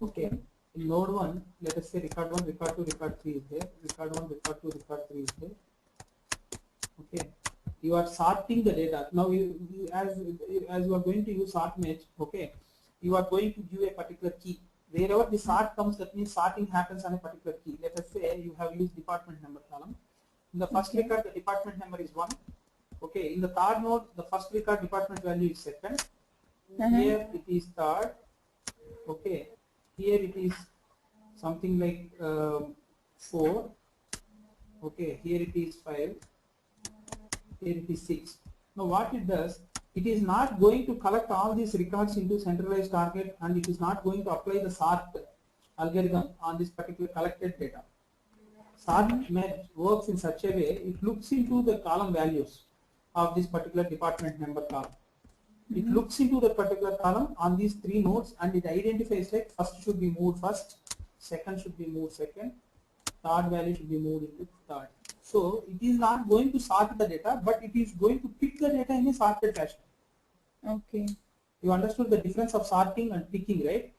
Okay. In node 1, let us say record 1, record 2, record 3 is there. Record 1, record 2, record 3 is there. Okay. You are sorting the data. Now, as you are going to use sort image, okay, you are going to give a particular key. Wherever the sort comes, that means sorting happens on a particular key. Let us say you have used department number column. In the first record, the department number is 1. Okay, in the third node, the first record department value is 2nd. Here it is 3rd. Okay, here it is something like 4. Okay, here it is 5. Here it is 6. Now what it does, it is not going to collect all these records into centralized target, and it is not going to apply the sort algorithm on this particular collected data. Sort works in such a way, it looks into the column values of this particular department number column. It looks into the particular column on these 3 nodes, and it identifies like first should be moved first, second should be moved second, third value should be moved into third. So it is not going to sort the data, but it is going to pick the data in a sorted fashion. Okay. You understood the difference of sorting and picking, right?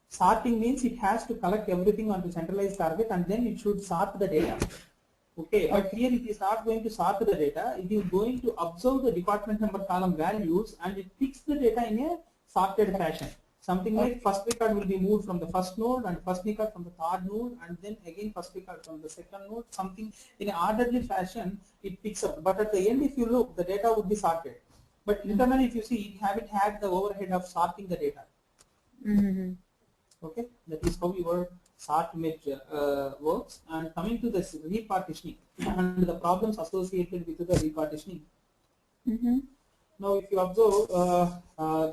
Sorting means it has to collect everything onto centralized target and then it should sort the data. Okay, but here it is not going to sort the data, it is going to observe the department number column values and it picks the data in a sorted fashion. Something like first record will be moved from the first node and first record from the third node and then again first record from the second node, something in an orderly fashion it picks up. But at the end, if you look, the data would be sorted. But internally, if you see, it haven't had the overhead of sorting the data. Okay, that is how your sort merge works. And coming to this repartitioning and the problems associated with the repartitioning. Now, if you observe,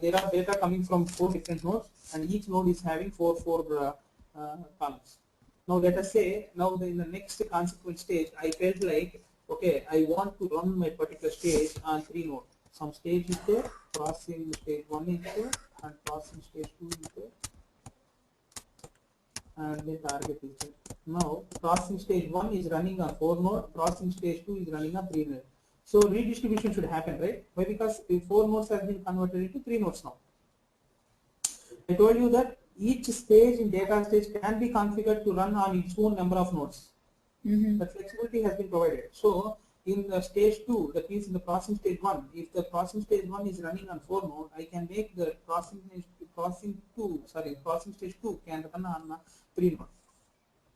there are data coming from 4 different nodes, and each node is having 4 columns. Now, let us say, now in the next consequent stage, I felt like, okay, I want to run my particular stage on 3 nodes. Some stage is there, processing stage 1 is there, and processing stage 2 is there, and the target is there. Now, processing stage 1 is running on 4 nodes, processing stage 2 is running on 3 nodes. So redistribution should happen, right? Why? Because 4 nodes has been converted into 3 nodes now. I told you that each stage in data stage can be configured to run on its own number of nodes. The flexibility has been provided. So in the stage 2, that means in the processing stage 1, if the processing stage 1 is running on 4 nodes, I can make the processing stage 2 can run on 3 nodes.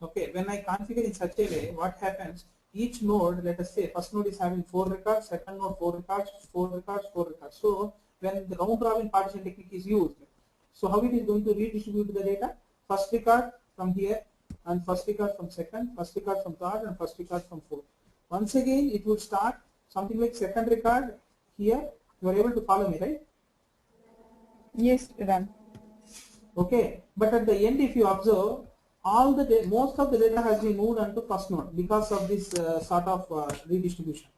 Okay, when I configure in such a way, what happens? Each node, let us say, first node is having 4 records, second node 4 records, 4 records, 4 records. So when the round robin partition technique is used, so how it is going to redistribute the data? First record from here, and first record from second, first record from third, and first record from fourth. Once again, it would start something like second record here. You are able to follow me, right? Yes, Ram. Okay, but at the end, if you observe, all the most of the data has been moved onto first node because of this sort of redistribution.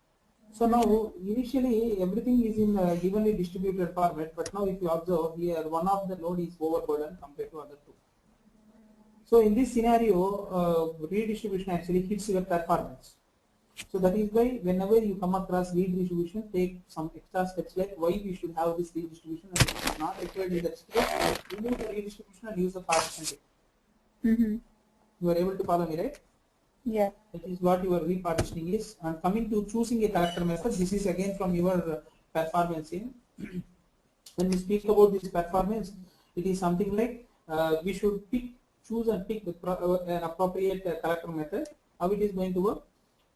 So now initially everything is in givenly distributed format, but now if you observe here, one of the node is overburdened compared to other 2. So in this scenario, redistribution actually hits your performance. So that is why whenever you come across redistribution, take some extra steps like why we should have this redistribution, and if it is not required in that state, remove the redistribution and use the partition technique. You are able to follow me, right? Yeah. That is what your repartitioning is. And coming to choosing a character method, this is again from your performance in. When we speak about this performance, it is something like we should choose and pick an appropriate character method. How it is going to work?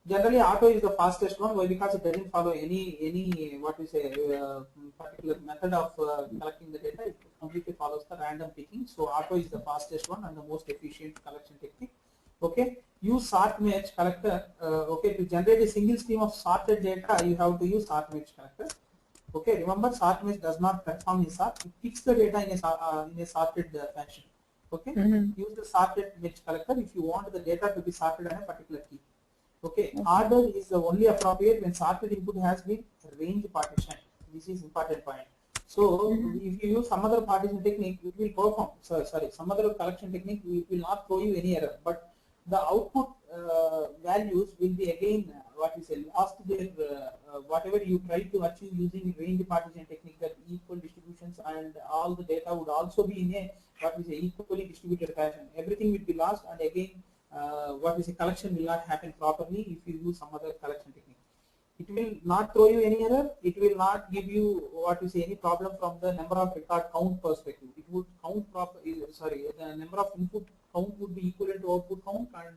Generally, auto is the fastest one. Why? Because it doesn't follow any what we say particular method of collecting the data. It completely follows the random picking. So auto is the fastest one and the most efficient collection technique. Okay. Use sort match collector. Okay, to generate a single stream of sorted data, you have to use sort match collector. Okay. Remember, sort match does not perform in sort. It picks the data in a sorted fashion. Okay. Use the sorted match collector if you want the data to be sorted on a particular key. Okay, order is the only appropriate when sorted input has been range partition. This is important point. So if you use some other partition technique, it will perform. Some other collection technique, it will not throw you any error. But the output values will be again what we say lost their whatever you try to achieve using range partition technique, that equal distributions and all the data would also be in a what we say equally distributed fashion. Everything will be lost, and again what we say collection will not happen properly if you use some other collection technique. It will not throw you any error. It will not give you what you say any problem from the number of record count perspective. It would count proper. Sorry, the number of input count would be equivalent to output count, and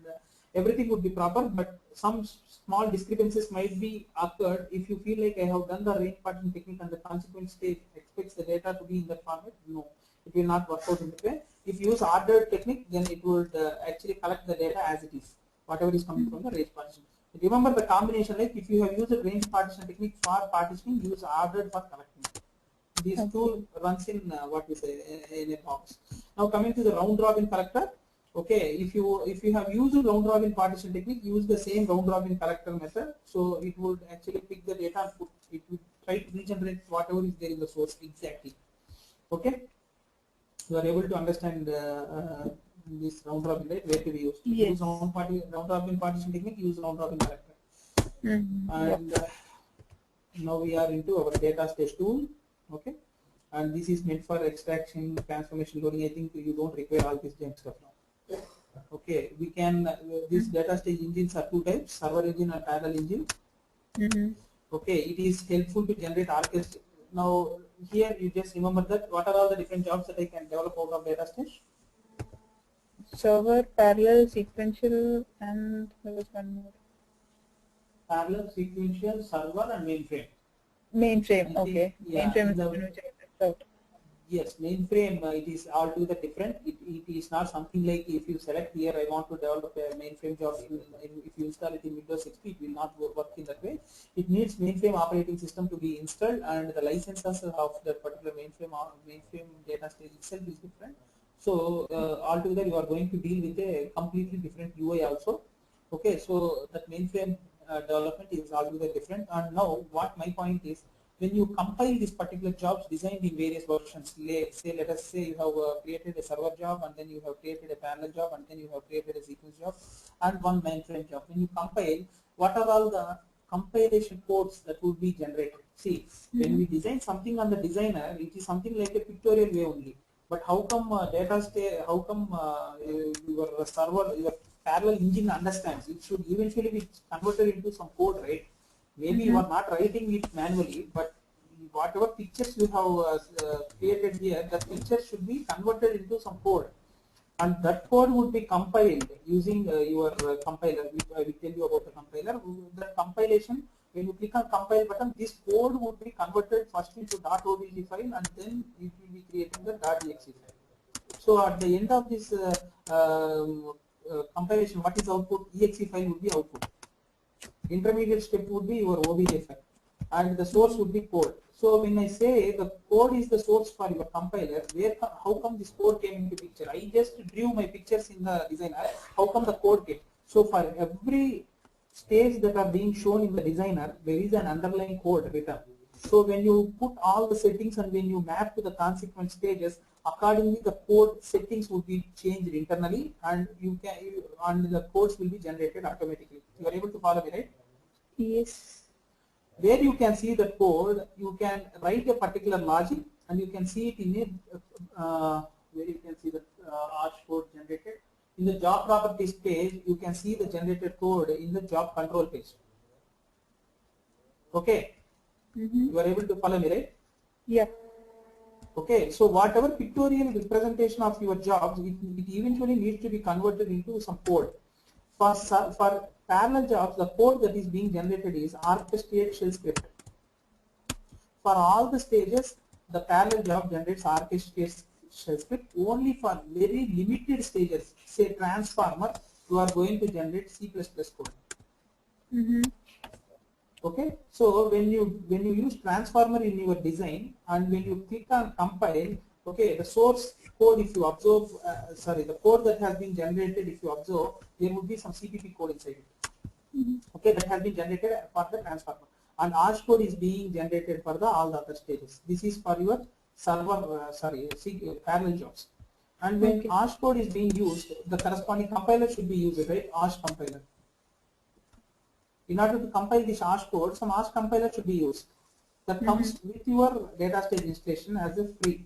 everything would be proper. But some small discrepancies might be occurred if you feel like I have done the range partition technique and the consequent state expects the data to be in that format. No, it will not work out in that way. If you use ordered technique, then it would actually collect the data as it is, whatever is coming from the range partition. Remember the combination, like if you have used a range partition technique for partitioning, use ordered for collecting. These two runs in what we say in a box. Now coming to the round robin collector. Okay, if you have used round robin partition technique, use the same round robin collector method. So it would actually pick the data and put it would try to regenerate whatever is there in the source exactly. Okay, you are able to understand this round robin, right? Where to be used? Yes. Use round robin partition technique. Use round robin collector. And now we are into our Datastage tool. Okay, and this is meant for extraction, transformation, loading. I think you don't require all this junk stuff now. Okay, we can these Datastage engines are two types: server engine and parallel engine. Okay, it is helpful to generate orchestra. Now here you just remember that what are all the different jobs that I can develop out of Datastage? Server, parallel, sequential, and there was one more. Parallel, sequential, server, and mainframe. Mainframe, okay. Yeah, mainframe is the one which I left out. Yes, mainframe it is altogether different. It is not something like if you select here I want to develop a mainframe job if you install it in Windows XP, it will not work in that way. It needs mainframe operating system to be installed, and the licenses of that particular mainframe Datastage itself is different. So altogether you are going to deal with a completely different UI also. Okay, so that mainframe development is altogether different. And now what my point is, when you compile these particular jobs designed in various versions, let us say you have created a server job, and then you have created a parallel job, and then you have created a sequence job, and one mainframe job. When you compile, what are all the compilation codes that would be generated? See, when we design something on the designer, it is something like a pictorial way only. But how come your server, your parallel engine understands? It should eventually be converted into some code, right? Maybe you are not writing it manually, but whatever pictures you have created here, the pictures should be converted into some code, and that code would be compiled using your compiler. I will tell you about the compiler. The compilation, when you click on compile button, this code would be converted first into .obj file, and then it will be creating the .exe file. So at the end of this compilation, what is output? Exe file would be output. Intermediate step would be your obj file, and the source would be code. So when I say the code is the source for your compiler, how come this code came into picture? I just drew my pictures in the designer. How come the code came? So for every stage that are being shown in the designer, there is an underlying code written. So when you put all the settings and when you map to the consequent stages, accordingly the code settings would be changed internally, and the codes will be generated automatically. You are able to follow me, right? Yes. Where you can see the code, you can write a particular logic, and you can see it in a where you can see the arch code generated. In the job properties page, you can see the generated code in the job control page. Okay, you are able to follow me, right? Yeah. Okay, so whatever pictorial representation of your jobs, it eventually needs to be converted into some code. For parallel jobs, the code that is being generated is orchestrate shell script. For all the stages, the parallel job generates orchestrate shell script. Only for very limited stages, say transformer, you are going to generate C++ code. Okay, so when you use transformer in your design, and when you click on compile, okay, the source code, if you observe, the code that has been generated, if you observe, there would be some CPP code inside it. Okay, that has been generated for the transformer, and arch code is being generated for all the other stages. This is for your server, parallel jobs. And when arch code is being used, the corresponding compiler should be used, right? Arch compiler. In order to compile this arch code, some arch compiler should be used. That comes with your Datastage installation as a free.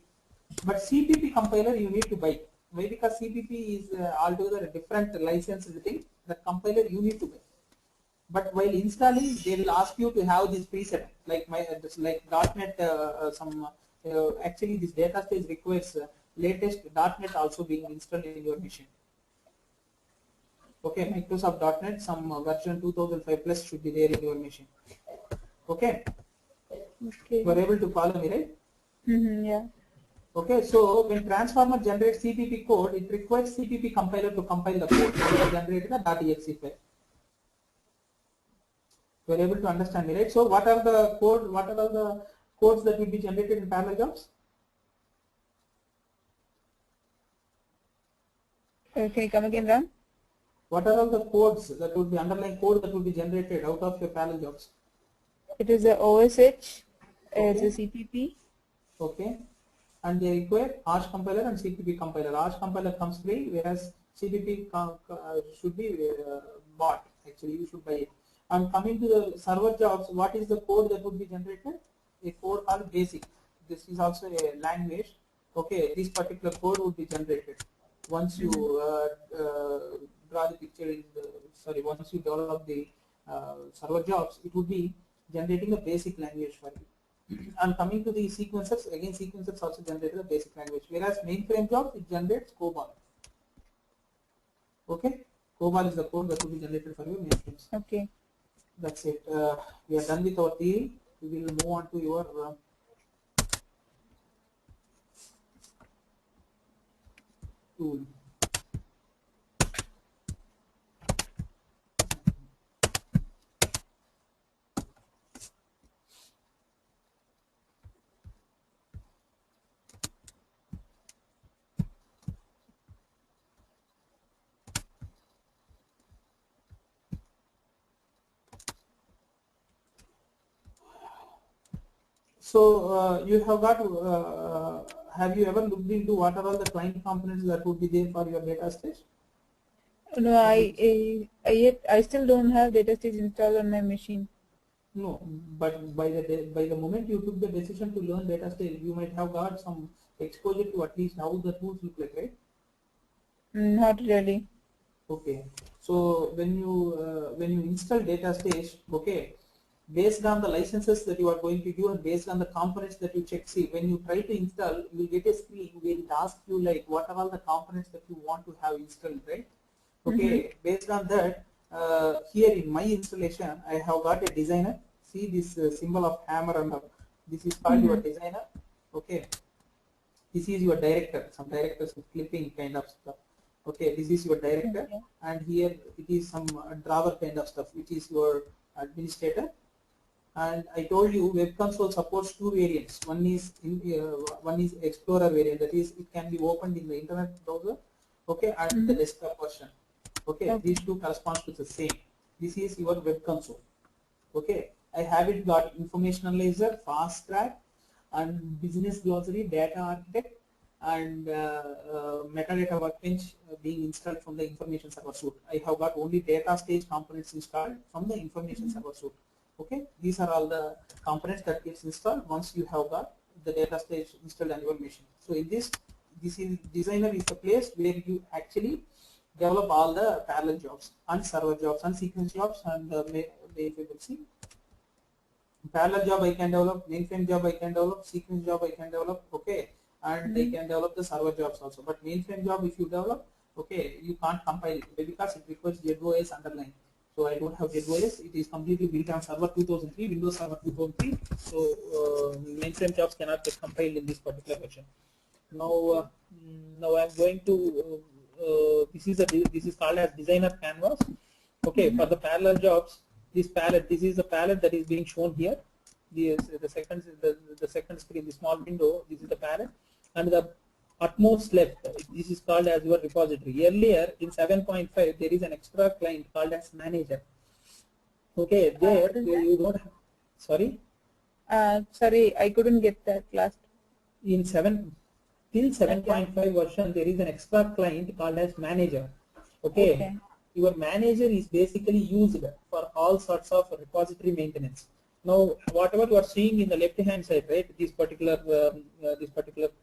But CPP compiler you need to buy. Why? Because CPP is altogether a different licensed thing. The compiler you need to buy. But while installing, they will ask you to have this preset, like like .NET. Actually, this data stage requires latest .NET also being installed in your machine. Okay, Microsoft .NET, some version 2005 plus should be there in your machine. Okay. Okay. You are able to follow me, right? Yeah. Okay, so when transformer generates CPP code, it requires CPP compiler to compile the code and generate the .exe file. You are able to understand me, right? So what are the code? What are the codes that will be generated in parallel jobs? Okay, come again, Ram. What are all the codes that would be underlying code that will be generated out of your parallel jobs? It is a OSH. It's Okay. a CPP. Okay. And they require Arch compiler and CPP compiler. Arch compiler comes free, whereas CPP should be bought. Actually, you should buy it. And coming to the server jobs, what is the code that would be generated? A code called basic. This is also a language. Okay, this particular code would be generated once you draw the picture in the, sorry, once you develop the server jobs, it would be generating a basic language for you. And coming to the sequencers, again sequencers also generated a basic language, whereas mainframe jobs, it generates COBOL. Okay, COBOL is the code that will be generated for your mainframes. Okay. That's it. We are done with our theory. We will move on to your tool. So you have got. Have you ever looked into what are all the client components that would be there for your data stage? No, I still don't have Datastage installed on my machine. No, but by the moment you took the decision to learn data stage, you might have got some exposure to at least how the tools look like, right? Not really. Okay. So when you install data stage, okay, based on the licenses that you are going to do and based on the components that you check, see, when you try to install, you will get a screen where it asks you like what are all the components that you want to have installed, right? Okay, based on that, here in my installation, I have got a designer. See this symbol of hammer and this is called your designer. Okay, this is your director. Some directors with clipping kind of stuff. Okay, this is your director, and here it is some drawer kind of stuff, which is your administrator. And I told you web console supports two variants. One is Explorer variant, that is it can be opened in the internet browser. Okay, and the desktop version. Okay, these two corresponds to the same. This is your web console. Okay, I have it got information analyzer, fast track, and business glossary, data architect, and metadata workbench being installed from the information server suite. I have got only data stage components installed from the information server suite. Okay, these are all the components that gets installed once you have got the data stage installed on your machine. So in this is designer is the place where you actually develop all the parallel jobs and server jobs and sequence jobs and mainframe. See, parallel job I can develop, mainframe job I can develop, sequence job I can develop. Okay, and I can develop the server jobs also. But mainframe job, if you develop, okay, you can't compile it because it requires JetOS underlying. So I don't have JetOS. It is completely built on Server 2003, Windows Server 2003. So mainframe jobs cannot get compiled in this particular version. Now, now I'm going to. This is called as designer canvas. Okay, for the parallel jobs, this palette. This is the palette that is being shown here. The second screen, the small window. This is the palette, and the utmost left, this is called as your repository. Earlier in 7.5 there is an extra client called as manager. Okay, there you don't have, sorry? Sorry, I couldn't get that last. In 7.5 version there is an extra client called as manager. Okay. Your manager is basically used for all sorts of repository maintenance. Now, whatever you are seeing in the left-hand side, right, this particular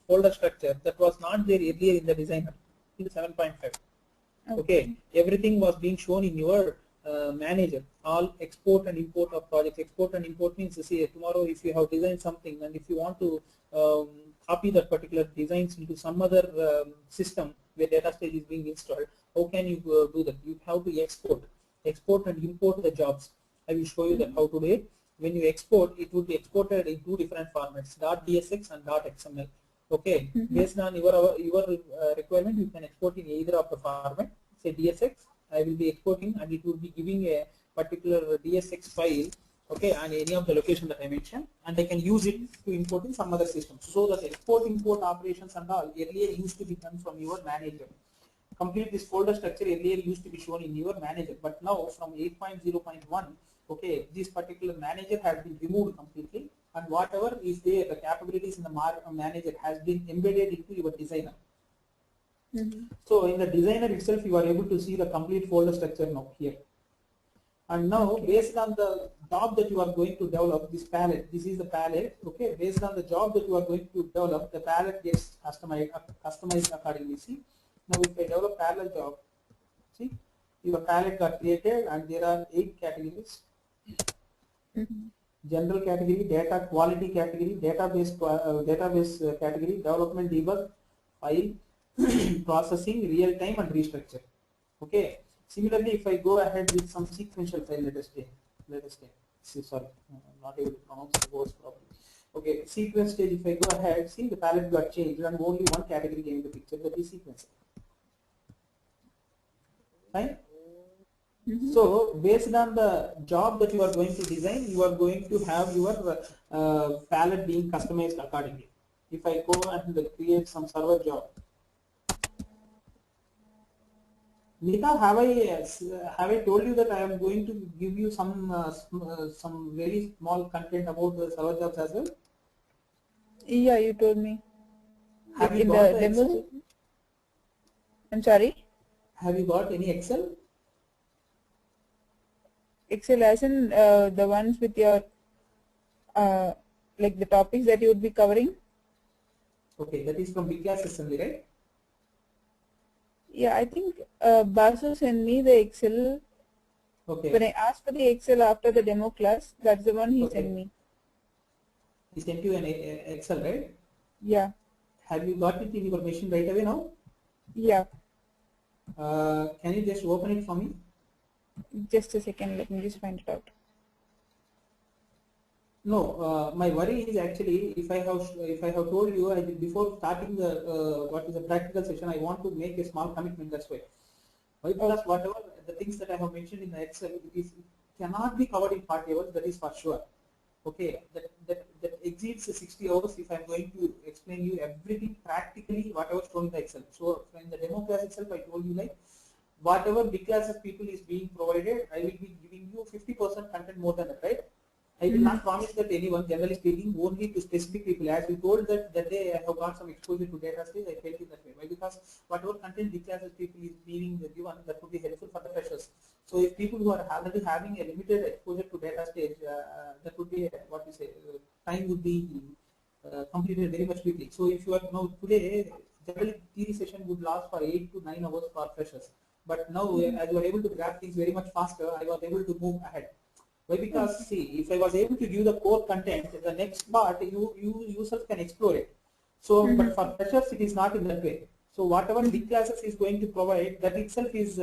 folder structure, that was not there earlier in the designer in 7.5. Okay, everything was being shown in your manager. All export and import of projects. Export and import means, see, tomorrow if you have designed something and if you want to copy that particular designs into some other system where Datastage is being installed, how can you do that? You have to export and import the jobs. I will show you that how to do it. When you export, it would be exported in two different formats, .dsx and .xml. Okay, based on your requirement, you can export in either of the format. Say DSX, I will be exporting, and it will be giving a particular DSX file, okay, on any of the location that I mentioned, and I can use it to import in some other system. So that export import operations and all earlier used to be done from your manager. Complete this folder structure earlier used to be shown in your manager, but now from 8.0.1, okay, this particular manager has been removed completely, and whatever is there, the capabilities in the manager has been embedded into your designer. So in the designer itself, you are able to see the complete folder structure now here. And now, based on the job that you are going to develop, this palette, this is the palette, okay, based on the job that you are going to develop, the palette gets customized accordingly. See, now if I develop parallel job, see, your palette got created and there are 8 categories. General category, data quality category, database category, development debug, file, processing, real time, and restructure. Okay. Similarly, if I go ahead with some sequential file, let us say, sorry, I'm not able to pronounce the words properly. Okay, sequence stage, if I go ahead, see the palette got changed and only one category came in the picture, that is sequence. Fine? So, based on the job that you are going to design, you are going to have your palette being customized accordingly. If I go and create some server job, Nita, have I told you that I am going to give you some very small content about the server jobs as well? Yeah, you told me. Have you In got the demo? Excel? I'm sorry? Have you got any Excel? Excel as in the ones with your, like the topics that you would be covering? Okay, that is from Big Gas Assembly, right? Yeah, I think Basu sent me the Excel. Okay. When I asked for the Excel after the demo class, that's the one he Okay. sent me. He sent you an Excel, right? Yeah. Have you got it in your machine right away now? Yeah. Can you just open it for me? Just a second, let me just find it out. No, my worry is actually if I have told you before starting the what is the practical session, I want to make a small commitment. That's why. Why? Because whatever the things that I have mentioned in the Excel, it cannot be covered in 40 hours. That is for sure. Okay, that exceeds 60 hours if I am going to explain you everything practically whatever shown in the Excel. So in the demo class itself, I told you like whatever big classes people is being provided, I will be giving you 50% content more than that, right? I will not promise that to anyone, generally speaking, only to specific people. As we told that day I have got some exposure to Datastage, I felt it that way. Why? Because whatever content big classes people is being given, that would be helpful for the freshers. So if people who are already having a limited exposure to Datastage, that would be what we say, time would be completed very much quickly. So if you are now today, generally theory session would last for 8 to 9 hours for freshers. But now as you are able to grab things very much faster, I was able to move ahead. Why? Because see, if I was able to give the core content, the next part you yourself can explore it. So, but for freshers it is not in that way. So whatever big classes is going to provide, that itself is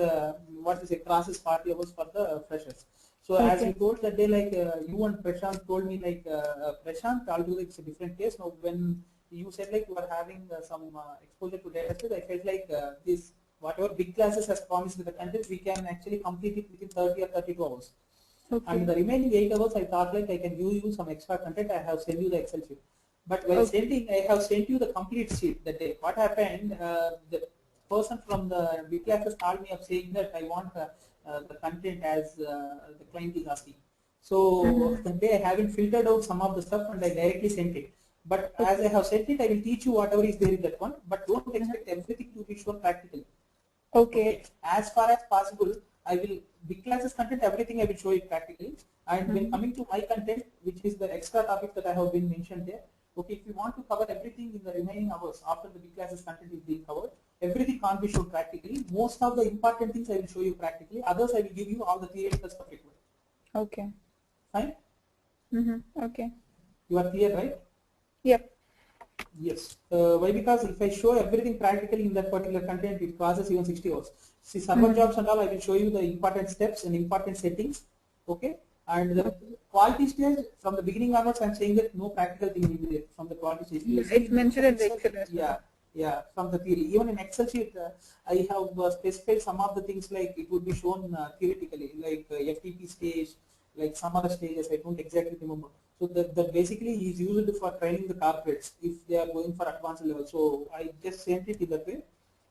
what is a crosses 40 hours for the freshers. So as you told that day, like you and Prashant told me like Prashant, although it's a different case. Now when you said like you are having some exposure to data set, I felt like this whatever big classes has promised with the content, we can actually complete it within 30 or 32 hours. Okay. And the remaining 8 hours, I thought like I can give you some extra content. I have sent you the Excel sheet. But while sending, I have sent you the complete sheet that day. What happened? The person from the big classes called me up saying that I want the content as the client is asking. So that day I haven't filtered out some of the stuff and I directly sent it. But as I have sent it, I will teach you whatever is there in that one. But don't expect everything to be shown practically. Okay. As far as possible, I will big classes content, everything I will show it practically. And when coming to my content, which is the extra topics that I have been mentioned there, okay, if you want to cover everything in the remaining hours after the big classes content is being covered, everything can't be shown practically. Most of the important things I will show you practically. Others I will give you all the theoretical stuff required. Okay. Fine? Okay. You are clear, right? Yep. Yes. Why? Because if I show everything practically in that particular content, it causes even 60 hours. See, server jobs and all, I will show you the important steps and important settings. Okay. And the quality stage, from the beginning onwards, I am saying that no practical thing will be there from the quality stage. Yeah, it's mentioned in the Excel as well. Yeah. Yeah, from the theory. Even in Excel sheet, I have specified some of the things like it would be shown theoretically, like FTP stage, like some other stages. I don't exactly remember. So that basically is used for training the corporates if they are going for advanced level. So I just sent it in that way.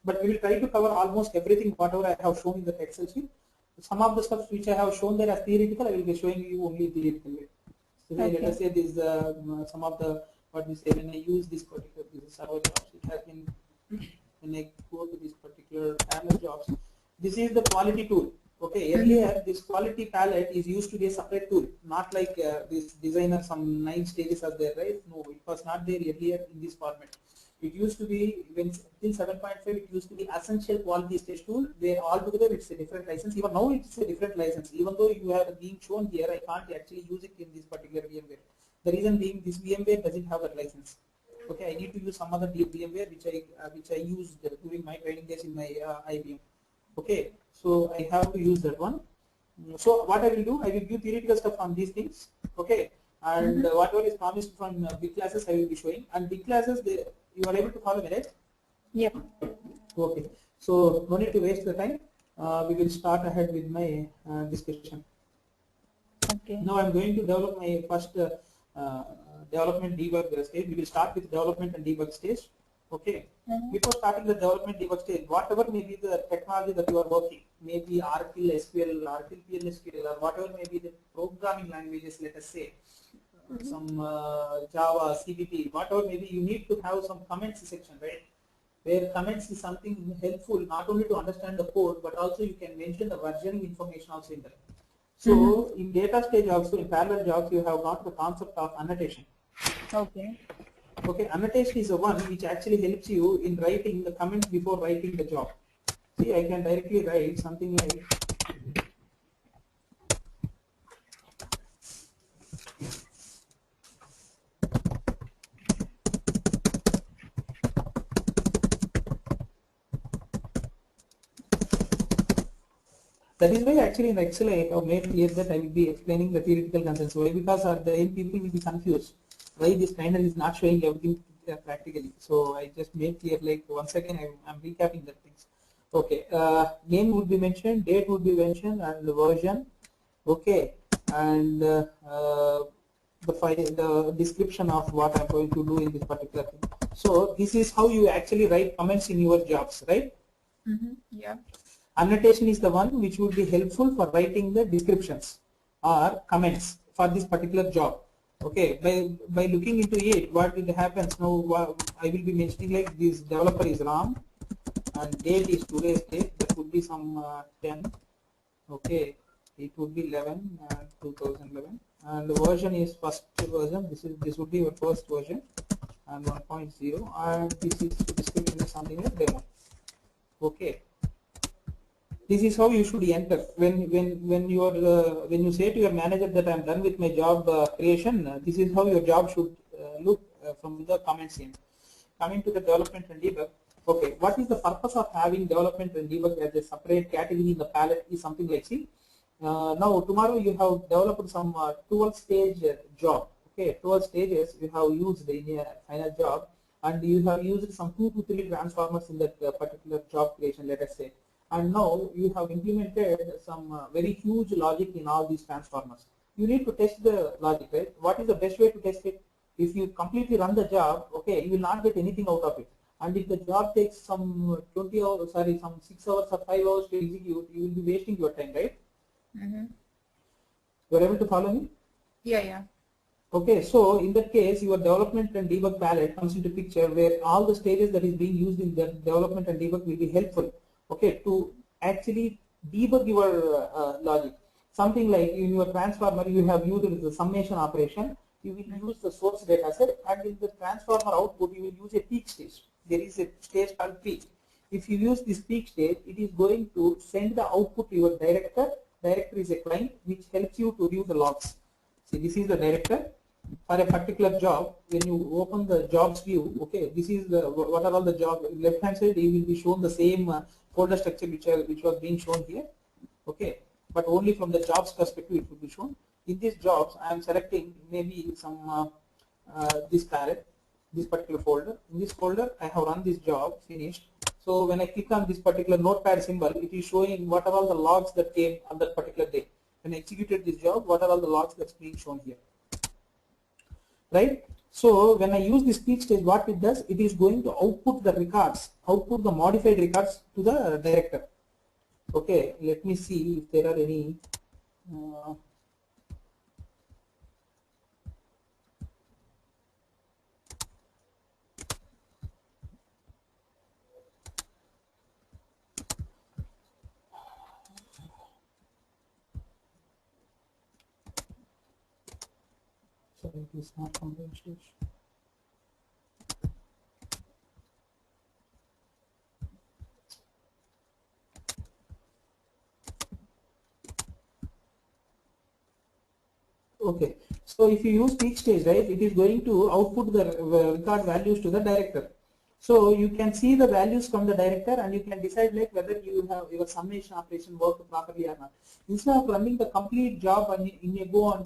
But we will try to cover almost everything whatever I have shown in the Excel sheet. Some of the stuff which I have shown there as theoretical, I will be showing you only theoretical way. So let us say this some of the what we say when I use this particular server jobs, it has been when I go to this particular parallel jobs. This is the quality tool. Okay, earlier this quality palette is used to be a separate tool, not like this designer some 9 stages are there, right? No, it was not there earlier in this format. It used to be when till 7.5 it used to be essential quality stage tool where altogether it's a different license. Even now it's a different license. Even though you have been shown here, I can't actually use it in this particular VMware. The reason being this VMware doesn't have that license. Okay, I need to use some other VMware which I used during my training days in my IBM. Okay, so I have to use that one. So what I will do, I will give theoretical stuff on these things. Okay, and whatever is promised from big classes I will be showing. And big classes, you are able to follow me, right? Yep. Okay, so no need to waste the time. We will start ahead with my discussion. Okay. Now I am going to develop my first development debug stage. We will start with development and debug stage. Okay. Before starting the development debug stage, whatever may be the technology that you are working, maybe Oracle SQL, Oracle PLSQL, or whatever may be the programming languages, let us say, some Java, CVP, whatever maybe, you need to have some comments section, right? Where comments is something helpful not only to understand the code, but also you can mention the versioning information also in there. So in data stage also, in parallel jobs, you have got the concept of annotation. Okay. Okay, annotation is the one which actually helps you in writing the comments before writing the job. See, I can directly write something like that is why actually in Excel I have made clear that I will be explaining the theoretical concepts. Why? Because at the end people will be confused. Why this trainer is not showing everything practically. So I just made clear, like once again I'm recapping the things. Okay, name would be mentioned, date would be mentioned, and the version. Okay, and the description of what I'm going to do in this particular thing. So this is how you actually write comments in your jobs, right? Yeah. Annotation is the one which would be helpful for writing the descriptions or comments for this particular job. Okay, by looking into it, what will happen now? I will be mentioning like this developer is Ram, and date is today's date. That would be some 10. Okay, it would be 11, 2011, and the version is first version. This would be your first version, and 1.0, and this is description is something like demo. Okay. This is how you should enter when you say to your manager that I am done with my job creation. This is how your job should look from the comments in. Coming to the development and debug. Okay, what is the purpose of having development and debug as a separate category in the palette is something like, see, now tomorrow you have developed some 12 stage job. Okay, 12 stages you have used in a final job, and you have used some 2 to 3 transformers in that particular job creation, let us say. And now you have implemented some very huge logic in all these transformers. You need to test the logic, right? What is the best way to test it? If you completely run the job, okay, you will not get anything out of it. And if the job takes some 20 hours, sorry, some 6 hours or 5 hours to execute, you will be wasting your time, right? You are able to follow me? Yeah. Okay, so in that case, your development and debug palette comes into picture where all the stages that is being used in the development and debug will be helpful. Okay, to actually debug your logic. Something like in your transformer, you have used the summation operation. You will use the source data set, and in the transformer output, you will use a peak stage. There is a stage called peak. if you use this peak stage, it is going to send the output to your director. Director is a client which helps you to view the logs. See, this is the director for a particular job. When you open the jobs view, okay, this is the what are all the jobs. Left hand side, it will be shown the same folder structure which was being shown here, okay, but only from the jobs perspective it will be shown. In these jobs, I am selecting maybe some this parent, this particular folder. In this folder, I have run this job, finished. So when I click on this particular notepad symbol, it is showing what are all the logs that came on that particular day. When I executed this job, what are all the logs that's being shown here, right? So when I use this peak stage, what it does, it is going to output the records, output the modified records to the director. Okay, let me see if there are any. Sorry, it is not on the stage. Okay, so if you use peak stage, right, it is going to output the record values to the director. So you can see the values from the director and you can decide like whether you have your summation operation worked properly or not. Instead of running the complete job and you go on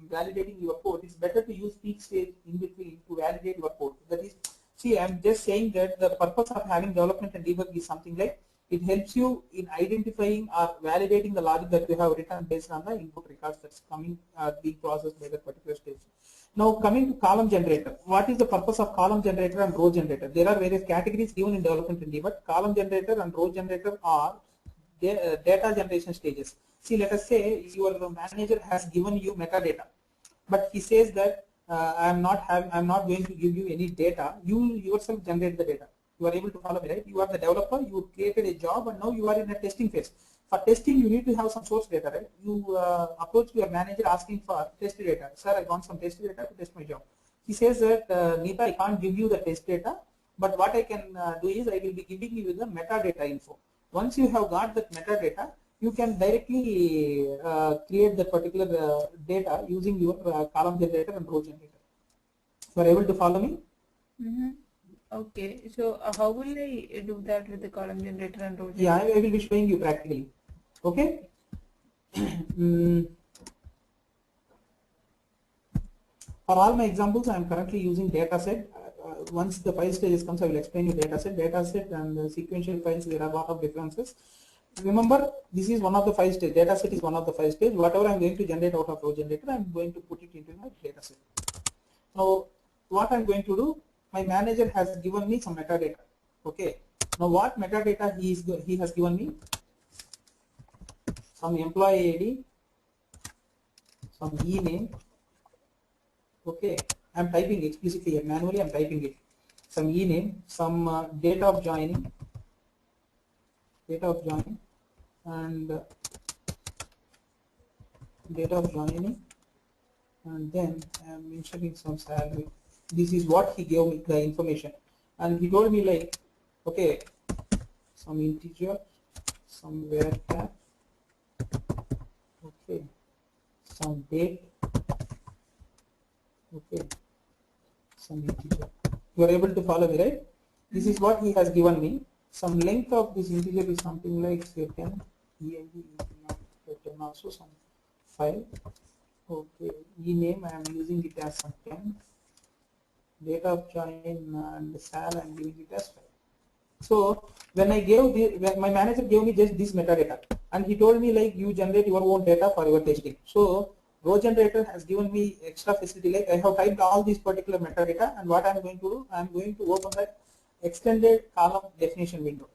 validating your code, it's better to use peak stage in between to validate your code. That is, see, I'm just saying that the purpose of having development and debug is something like it helps you in identifying or validating the logic that you have written based on the input records that's coming being processed by that particular stage. Now coming to column generator, what is the purpose of column generator and row generator? There are various categories given in development and debug. Column generator and row generator are data generation stages. See, let us say your manager has given you metadata, but he says that I'm not going to give you any data. You yourself generate the data. You are able to follow me, right? You are the developer. You created a job, and now you are in a testing phase. For testing, you need to have some source data, right? You approach your manager asking for test data. Sir, I want some test data to test my job. He says that, Neeta, I can't give you the test data, but what I can do is I will be giving you the metadata info. Once you have got that metadata, you can directly create that particular data using your column generator and row generator. You are able to follow me? Mm-hmm. Okay, so how will I do that with the column generator and row generator? Yeah, I will be showing you practically. Okay. For all my examples, I am currently using dataset. Once the file stages comes, I will explain you dataset. Dataset and sequential files, there are a lot of differences. Remember, this is one of the file stage. Dataset is one of the file stage. Whatever I am going to generate out of row generator, I am going to put it into my dataset. Now, what I am going to do? My manager has given me some metadata. Okay. Now, what metadata he has given me? Some employee ID, some e-name. Okay, I am typing explicitly here. Manually, I am typing it. Some e-name, some date of joining, and date of joining, and then I am mentioning some salary. This is what he gave me the information, and he told me like, okay, some integer, some varchar, okay, some date, okay, some integer. You are able to follow me, right? This is what he has given me. Some length of this integer is something like say 10, EID is 10 also, some file. Okay, e-name I am using it as some 10. Date of join and sal I am giving it as 5. So when my manager gave me just this metadata, and he told me like you generate your own data for your testing. So row generator has given me extra facility, like I have typed all these particular metadata, and what I am going to do, I am going to open that extended column definition window.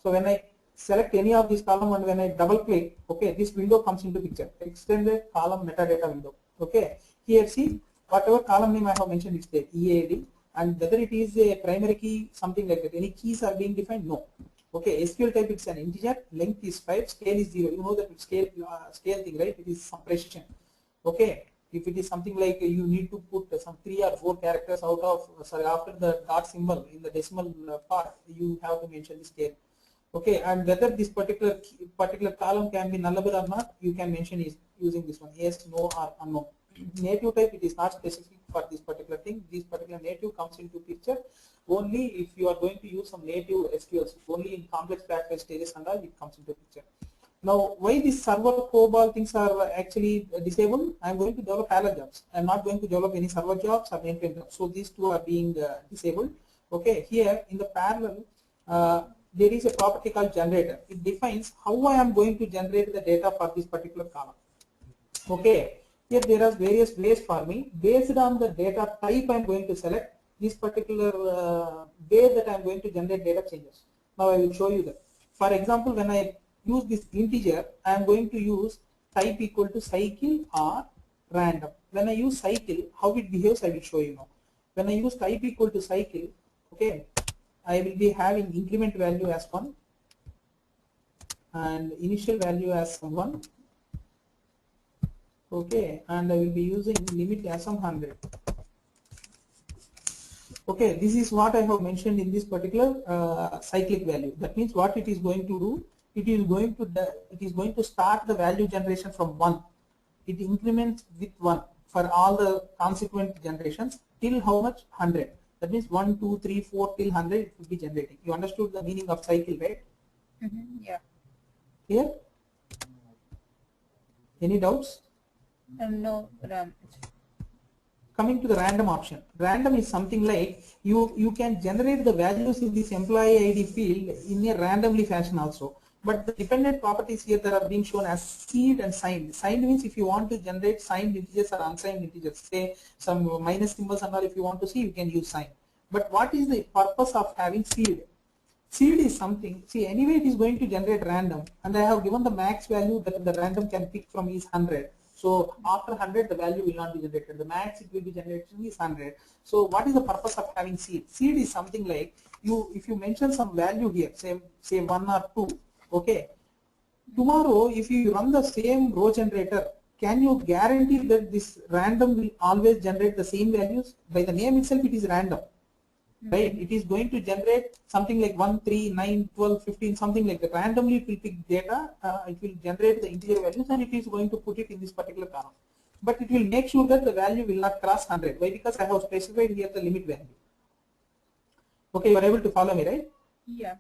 So when I select any of these column and when I double click, okay, this window comes into picture, extended column metadata window. Okay, here see whatever column name I have mentioned is there, EAD, and whether it is a primary key, something like that, any keys are being defined? No. Okay, SQL type it's an integer, length is 5, scale is 0. You know that scale thing, right? It is some precision. Okay, If it is something like you need to put some 3 or 4 characters out of, sorry, after the dot symbol in the decimal part, you have to mention this care. Okay, and whether this particular column can be nullable or not, you can mention is using this one, yes, no, or unknown. Native type, it is not specific for this particular thing. This particular native comes into picture only if you are going to use some native SQLs. Only in complex backfile stages and all it comes into picture. Now, why these server COBOL things are actually disabled? I am going to develop parallel jobs. I am not going to develop any server jobs or mainframe jobs. So these two are being disabled. Okay, here in the parallel, there is a property called generator. It defines how I am going to generate the data for this particular column. Okay, here there are various ways for me. Based on the data type I am going to select, this particular way that I am going to generate data changes. Now I will show you that. For example, when I use this integer, I am going to use type equal to cycle or random. When I use cycle, how it behaves I will show you now. When I use type equal to cycle, okay, I will be having increment value as 1 and initial value as 1. Okay, and I will be using limit as 100. Okay, this is what I have mentioned in this particular cyclic value. That means what it is going to do, it is going to start the value generation from 1. It increments with 1 for all the consequent generations till how much? 100. That means 1, 2, 3, 4 till 100 it will be generating. You understood the meaning of cycle, right? Yeah. Here? Any doubts? No, Ram. Coming to the random option. Random is something like you can generate the values in this employee ID field in a randomly fashion also. But the dependent properties here that are being shown as seed and signed. Signed means if you want to generate signed integers or unsigned integers, say some minus symbols and all, if you want to see, you can use signed. But what is the purpose of having seed? Seed is something, see, anyway it is going to generate random, and I have given the max value that the random can pick from is 100. So after 100 the value will not be generated. The max it will be generated is 100. So what is the purpose of having seed? Seed is something like if you mention some value here, say 1 or 2, okay. Tomorrow if you run the same row generator, can you guarantee that this random will always generate the same values? By the name itself it is random. Right, it is going to generate something like 1, 3, 9, 12, 15, something like that. Randomly it will pick data, it will generate the integer values and it is going to put it in this particular column. But it will make sure that the value will not cross 100. Why? Because I have specified here the limit value. Okay, you are able to follow me, right? Yeah.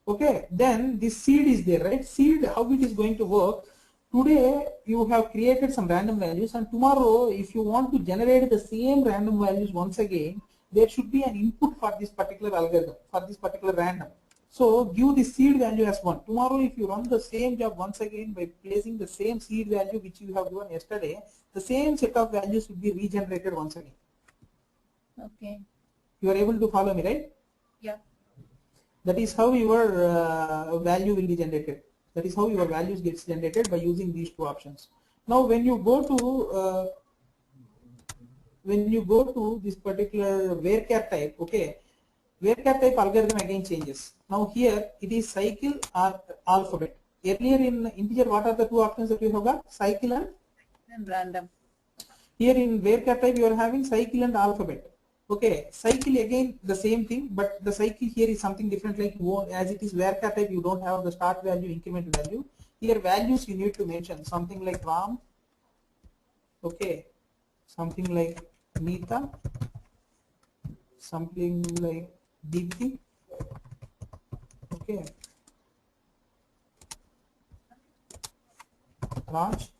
Okay, then this seed is there, right? Seed, how it is going to work? Today you have created some random values and tomorrow if you want to generate the same random values once again, there should be an input for this particular algorithm, for this particular random. So give the seed value as 1. Tomorrow if you run the same job once again by placing the same seed value which you have given yesterday, the same set of values will be regenerated once again. Okay. You are able to follow me, right? Yeah. That is how your value will be generated. That is how your values gets generated by using these two options. Now when you go to this particular varchar type, okay, varchar type algorithm again changes. Now here it is cycle or alphabet. Earlier in integer, what are the two options that you have got? Cycle And random. Here in varchar type you are having cycle and alphabet. Okay, cycle again the same thing, but the cycle here is something different. Like as it is varchar type, you don't have the start value, increment value. Here values you need to mention something like Ram. Okay, something like Nita, something like Deepthi. Okay, Raj.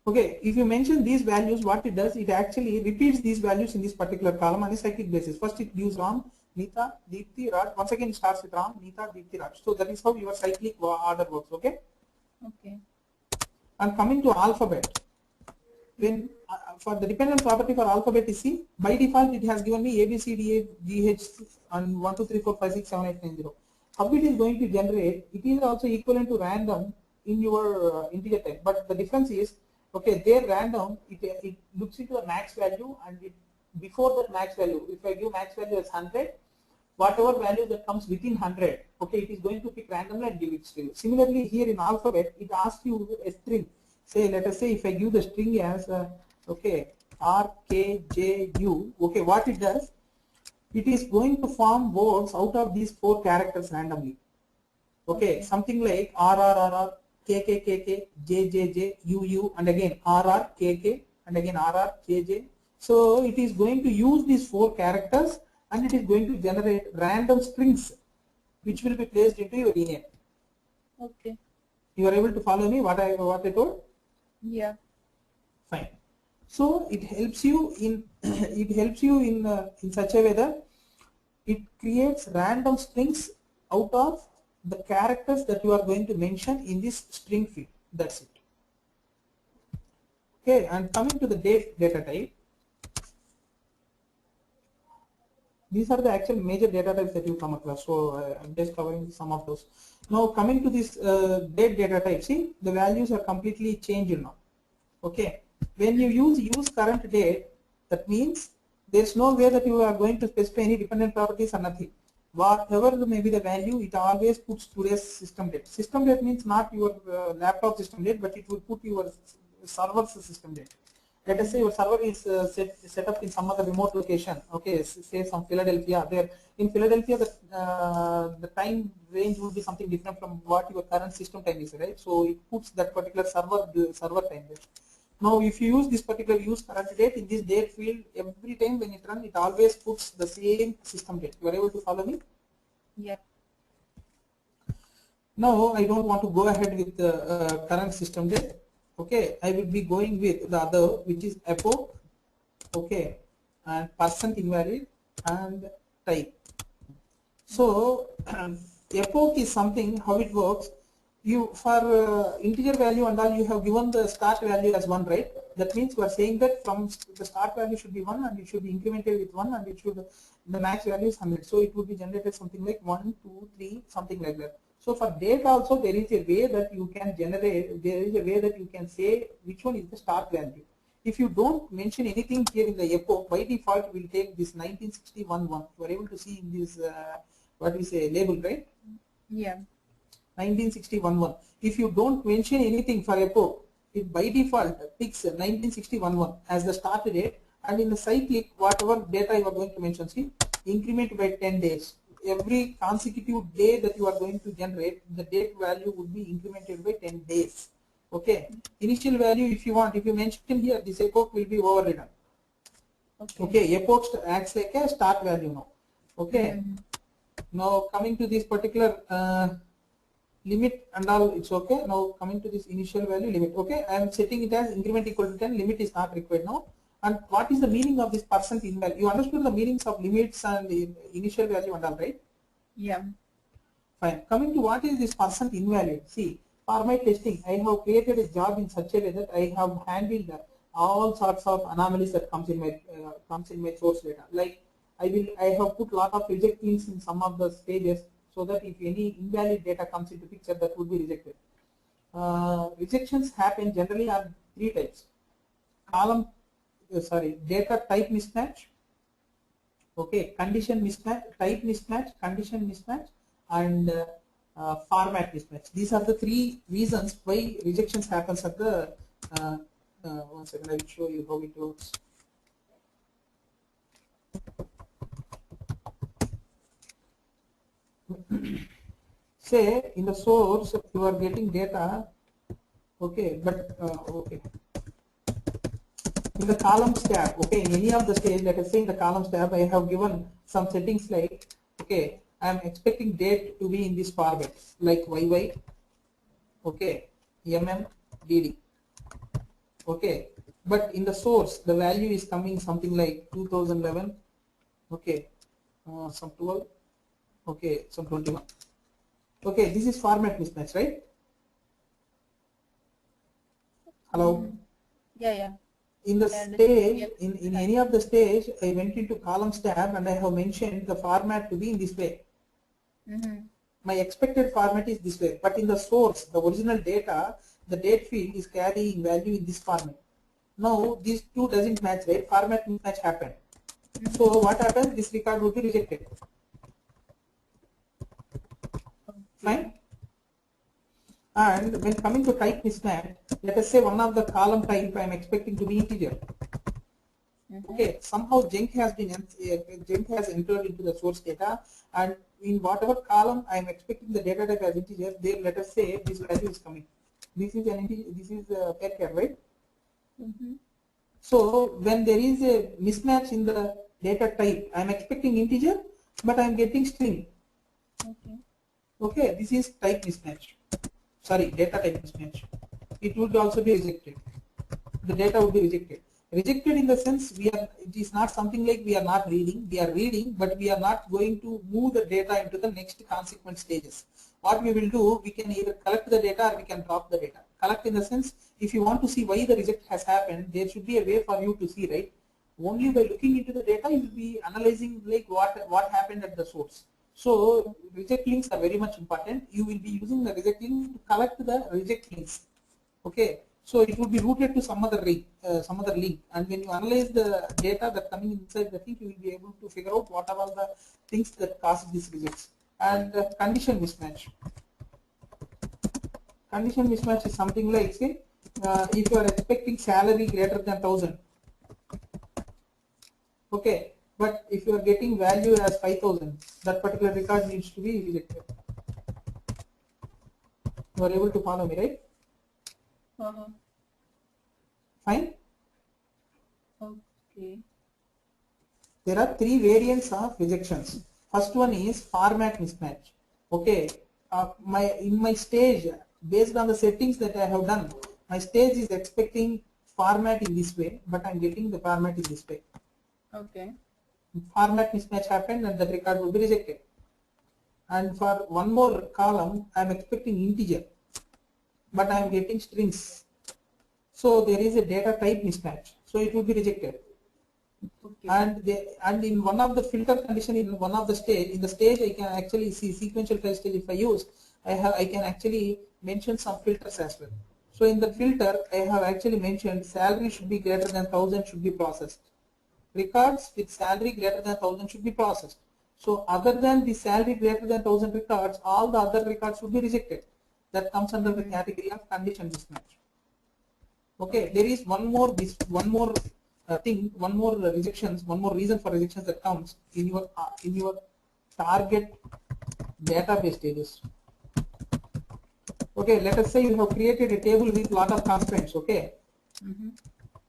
Okay, if you mention these values, what it does, it actually repeats these values in this particular column on a cyclic basis. First it gives Ram, Nita, Deepthi, Raj. Once again it starts with Ram, Nita, Deepthi, Raj. So that is how your cyclic order works. Okay. Okay. And coming to alphabet, when for the dependent property for alphabet is C, by default it has given me A, B, C, D, E, G, H and 1, 2, 3, 4, 5, 6, 7, 8, 9, 0. How it is going to generate? It is also equivalent to random in your integer type, but the difference is, okay, there random, it looks into a max value and before that max value, if I give max value as 100, whatever value that comes within 100, okay, it is going to pick randomly and give it string. Similarly here in alphabet, it asks you a string. Say, let us say if I give the string as Okay, RKJU. Okay, what it does, it is going to form words out of these 4 characters randomly. Okay, something like RRRR, KKKK, JJJ, UU, and again RRKK, and again RRKJ. So it is going to use these 4 characters and it is going to generate random strings which will be placed into your ename. Okay. You are able to follow me what I told? Yeah. Fine. So it helps you in in such a way that it creates random strings out of the characters that you are going to mention in this string field. That's it. Okay, and coming to the data type, these are the actual major data types that you come across. So I'm just covering some of those. Now coming to this date data type, see the values are completely changed now. Okay, when you use current date, that means there's no way that you are going to specify any dependent properties or nothing. Whatever may be the value, it always puts today's system date. System date means not your laptop system date, but it will put your server's system date. Let us say your server is set up in some other remote location. Okay, say some Philadelphia. There in Philadelphia, the time range will be something different from what your current system time is, right? So it puts that particular server time there. Now, if you use this particular use current date in this date field, every time when it runs, it always puts the same system date. You are able to follow me? Yeah. Now, I don't want to go ahead with the current system date. Okay, I will be going with the other, which is epoch. Okay, and percent invalid and type. So, epoch is something, how it works. You for integer value and all, you have given the start value as 1, right? That means you are saying that from the start value should be 1 and it should be incremented with 1 and it should, the max value is 100. So it would be generated something like 1, 2, 3, something like that. So for date also there is a way that you can generate, there is a way that you can say which one is the start value. If you don't mention anything here in the epoch, by default will take this 1961-1. You are able to see in this what we say label, right? Yeah. 1961-1. If you don't mention anything for epoch, it by default picks 1961-1 as the start date, and in the cyclic whatever data you are going to mention, see, increment by 10 days. Every consecutive day that you are going to generate, the date value would be incremented by 10 days. Okay. Initial value, if you want, if you mention here, this epoch will be overridden. Okay. Epoch acts like a start value now. Okay. Now coming to this particular limit and all, it's okay. Now coming to this initial value limit. Okay, I am setting it as increment equal to 10, limit is not required now. And what is the meaning of this percent invalid? You understood the meanings of limits and initial value and all, right? Yeah. Fine. Coming to what is this percent invalid? See, for my testing, I have created a job in such a way that I have handled all sorts of anomalies that comes in my source data. Like I have put lot of reject things in some of the stages, so that if any invalid data comes into picture, that would be rejected. Rejections happen generally on 3 types. Data type mismatch, okay, condition mismatch, type mismatch, condition mismatch, and format mismatch. These are the 3 reasons why rejections happens at the, one second, I will show you how it works. Say in the source you are getting data, okay, but okay, in the columns tab, okay, in any of the stage, let us say in the columns tab, I have given some settings like, okay, I am expecting date to be in this format, like YY, okay, DD, okay, but in the source the value is coming something like 2011, okay, some 12, okay, some 21. Okay, this is format mismatch, right? Hello? Yeah. In the stage, in any of the stage, I went into columns tab and I have mentioned the format to be in this way. My expected format is this way, but in the source, the original data, the date field is carrying value in this format. Now, these two doesn't match, right? Format mismatch happened. So, what happens? This record will be rejected. Fine. And when coming to type mismatch, let us say one of the column type I am expecting to be integer. Okay, somehow Jenk has entered into the source data, and in whatever column I am expecting the data type as integer, there let us say this value is coming. This is an integer. This is a character, right? So when there is a mismatch in the data type, I am expecting integer, but I am getting string. Okay, this is type mismatch. Sorry, data type mismatch. It would also be rejected. The data would be rejected. Rejected in the sense it is not something like we are not reading. We are reading, but we are not going to move the data into the next consequent stages. What we will do, we can either collect the data or we can drop the data. Collect in the sense, if you want to see why the reject has happened, there should be a way for you to see, right? Only by looking into the data, you will be analyzing like what happened at the source. So reject links are very much important. You will be using the reject link to collect the reject links. Okay, so it would be routed to some other link, and when you analyze the data that coming inside the thing, you will be able to figure out what are all the things that cause these rejects. And condition mismatch. Condition mismatch is something like, say, if you are expecting salary greater than 1000, okay, but if you are getting value as 5000, that particular record needs to be rejected. You are able to follow me, right? Fine. Okay. There are three variants of rejections. First one is format mismatch. Okay, in my stage, based on the settings that I have done, my stage is expecting format in this way, but I'm getting the format in this way. Okay. Format mismatch happened and the record will be rejected. And for one more column, I'm expecting integer, but I'm getting strings. So there is a data type mismatch. So it will be rejected. Okay. And in one of the filter condition in one of the stage, in the stage I can actually see sequential test stage. If I use, I can actually mention some filters as well. So in the filter, I have actually mentioned salary should be greater than 1000 should be processed. Records with salary greater than 1000 should be processed. So other than the salary greater than 1000 records, all the other records should be rejected. That comes under the category of condition mismatch. Okay, there is one more thing, one more rejections, one more reason for rejections that comes in your target database stages. Okay, let us say you have created a table with lot of constraints. Okay,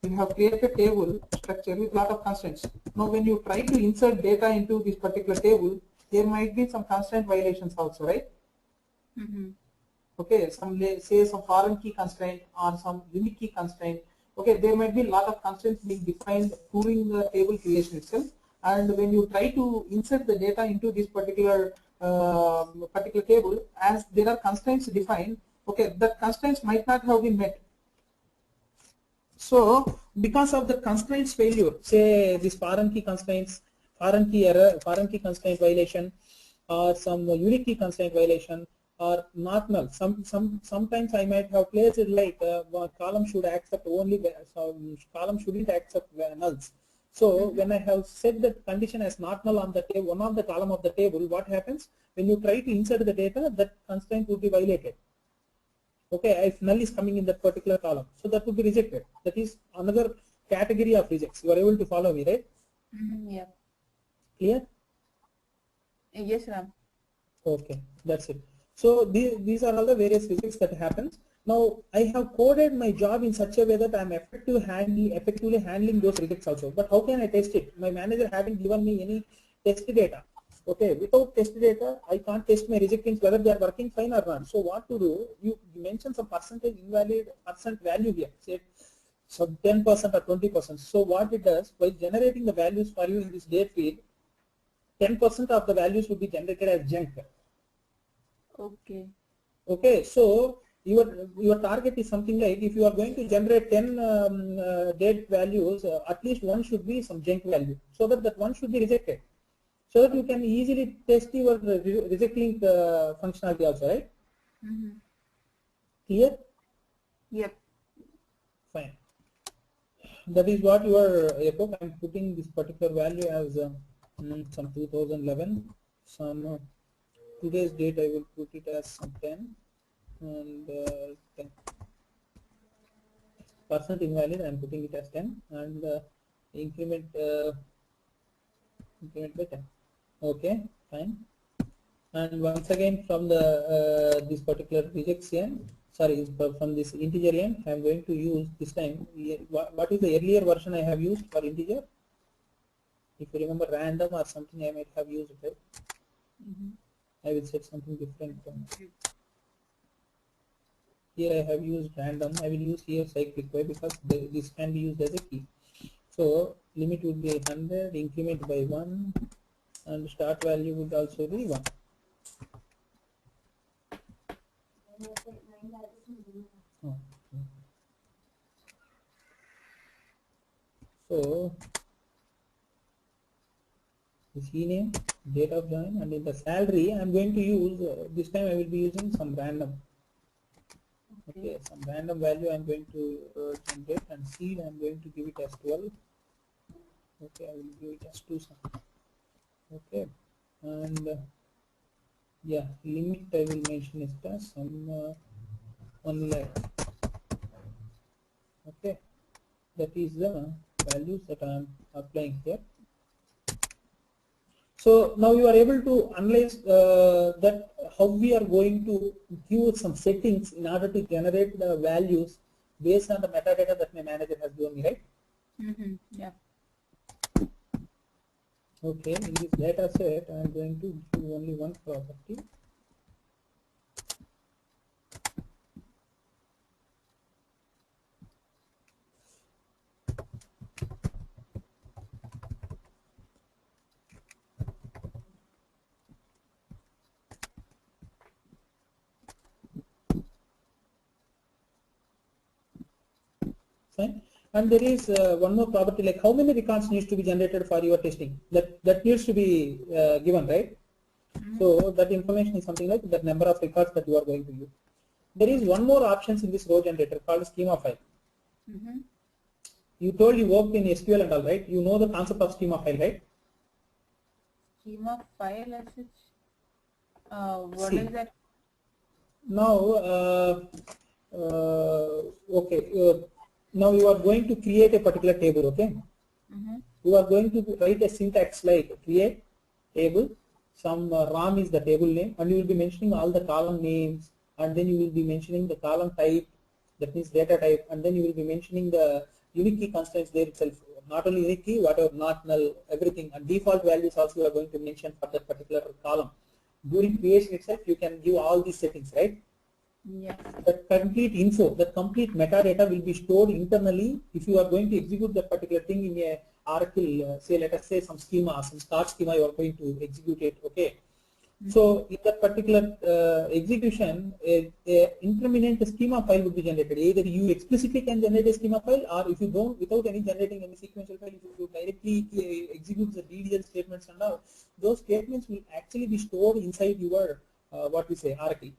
you have created a table structure with lot of constraints. Now, when you try to insert data into this particular table, there might be some constraint violations also, right? Okay, say some foreign key constraint or some unique key constraint. Okay, there might be a lot of constraints being defined during the table creation itself, and when you try to insert the data into this particular table, as there are constraints defined, okay, the constraints might not have been met. So because of the constraints failure, say this foreign key constraints, foreign key error, foreign key constraint violation, or some unique key constraint violation, or not null. Sometimes I might have placed it like one column should accept only, some column shouldn't accept nulls. So when I have set that condition as not null on the table, one of the column of the table, what happens when you try to insert the data, that constraint would be violated. Okay, if null is coming in that particular column, so that would be rejected. That is another category of rejects. You are able to follow me, right? Yeah. Clear? Yes, Ram. Okay, that's it. So these are all the various rejects that happens. Now I have coded my job in such a way that I am effectively handling those rejects also. But how can I test it? My manager haven't given me any test data. Okay, without test data, I can't test my rejectings whether they are working fine or not. So what to do? You mention some percentage invalid percent value here, say some 10% or 20%. So what it does, by generating the values for you in this date field, 10% of the values will be generated as junk. Okay. Okay, so your target is something like, if you are going to generate 10 date values, at least one should be some junk value, so that one should be rejected, so that you can easily test your reject link functionality also, right? Clear? Yep. Fine. That is what you are above. I am putting this particular value as some 2011. Some today's date I will put it as some 10. and 10. Percent invalid, I am putting it as 10, and increment by 10. Okay, fine. And once again from the this particular rejection, sorry, from this integer len, I am going to use this time. What is the earlier version I have used for integer? If you remember, random or something I might have used it. I will set something different from here. I have used random. I will use here cyclic. Why? Because this can be used as a key. So limit would be 100, increment by 1, and start value would also be 1. So this key name, date of join, and in the salary I am going to use this time I will be using some random. Okay, some random value I am going to generate, and seed I am going to give it as 12. Okay, I will give it as 2 some. Okay, and yeah, limit I will mention it as some 1 lakh. Okay, that is the values that I am applying here. So now you are able to analyze that how we are going to give some settings in order to generate the values based on the metadata that my manager has given me, right? Yeah. Okay, in this data set I am going to give only one property. Fine. And there is one more property, like how many records needs to be generated for your testing. That needs to be given, right? So that information is something like the number of records that you are going to use. There is one more options in this row generator called schema file. You told you worked in SQL and all, right? You know the concept of schema file, right? Schema file as such. What is that? Now, okay. Now you are going to create a particular table, okay? You are going to write a syntax like create table, some RAM is the table name, and you will be mentioning all the column names, and then you will be mentioning the column type, that means data type, and then you will be mentioning the unique key constraints there itself, not only unique key, whatever, not null, everything, and default values also you are going to mention for that particular column. During creation itself, you can give all these settings, right? Yeah. That complete info, that complete metadata will be stored internally if you are going to execute that particular thing in a Oracle, say let us say some schema, some start schema you are going to execute it, okay. So in that particular execution, a intermediate schema file would be generated. Either you explicitly can generate a schema file, or if you don't, without any generating any sequential file, if you directly execute the DDL statements and all, those statements will actually be stored inside your what we say Oracle.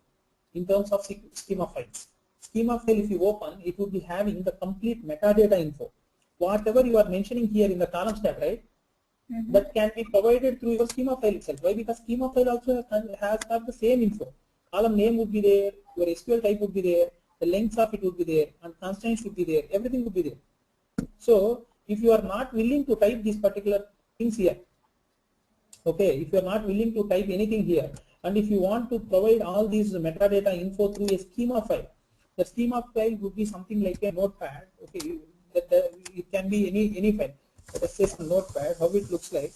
In terms of schema files. Schema file, if you open, it would be having the complete metadata info. Whatever you are mentioning here in the column tab, right? That can be provided through your schema file itself. Why? Because schema file also has the same info. Column name would be there, your SQL type would be there, the length of it would be there, and constraints would be there, everything would be there. So if you are not willing to type these particular things here, okay, if you are not willing to type anything here, and if you want to provide all these metadata info through a schema file, the schema file would be something like a notepad. Okay, it can be any file. Let us say some notepad. How it looks like?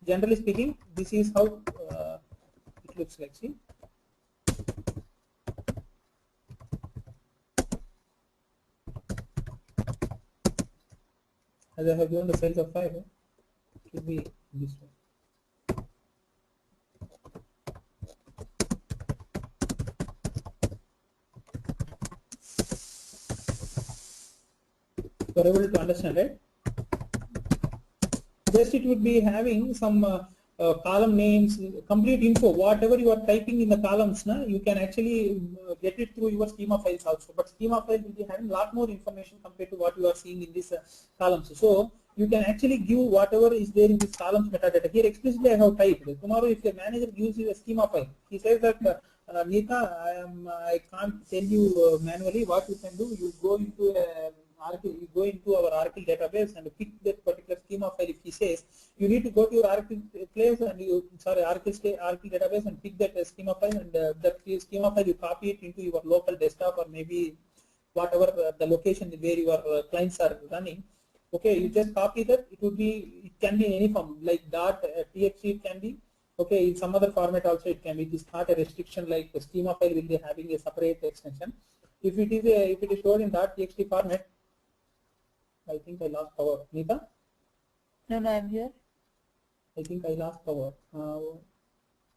Generally speaking, this is how it looks like. See, as I have given the size of 5, it should be this one. You are able to understand, right? Just it would be having some column names, complete info, whatever you are typing in the columns, you can actually get it through your schema files also. But schema file will be having a lot more information compared to what you are seeing in these columns. So you can actually give whatever is there in this columns metadata. Here explicitly I have typed. Tomorrow if your manager gives you a schema file, he says that Neeta, I can't tell you manually. What you can do, you go into our Oracle database and pick that particular schema file. If he says you need to go to your Oracle place and Oracle database and pick that schema file, and that schema file you copy it into your local desktop or maybe whatever the location where your clients are running. Okay, you just copy that. It can be in any form like .txt. It can be. Okay, in some other format also it can be. It is not a restriction like the schema file will be having a separate extension. If it is stored in .txt format, I think I lost power. Neeta? No, I'm here. I think I lost power.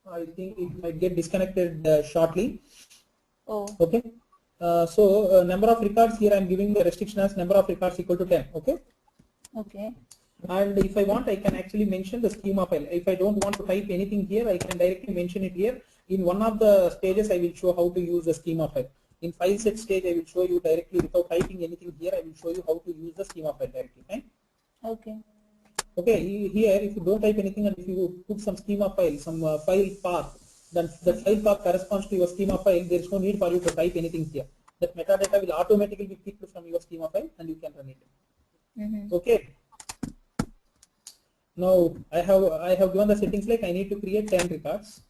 I think it might get disconnected shortly. Oh. Okay. Number of records here I am giving the restriction as number of records equal to 10. Okay. Okay. And if I want, I can actually mention the schema file. If I don't want to type anything here, I can directly mention it here. In one of the stages, I will show how to use the schema file. In file set stage, I will show you directly without typing anything here. I will show you how to use the schema file directly. Fine? Okay. Okay. Here, if you don't type anything and if you put some schema file, some file path, then the file path corresponds to your schema file. There is no need for you to type anything here. That metadata will automatically be picked from your schema file and you can run it. Okay. Now I have given the settings like I need to create 10 records.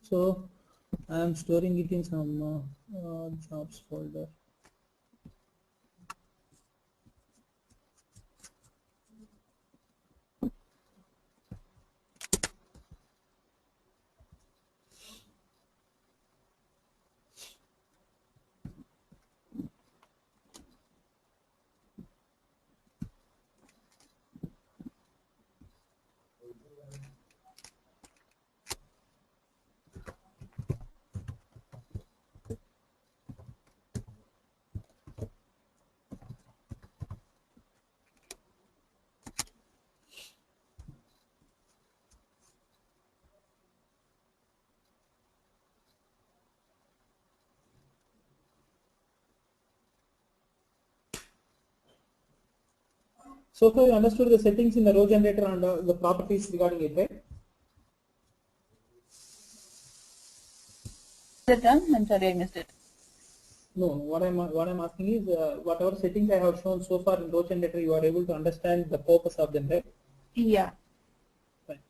So I am storing it in some jobs folder. So far you understood the settings in the row generator and the properties regarding it, right? I'm sorry, I missed it. No, what I'm asking is whatever settings I have shown so far in row generator, you are able to understand the purpose of them, right? Yeah. Fine.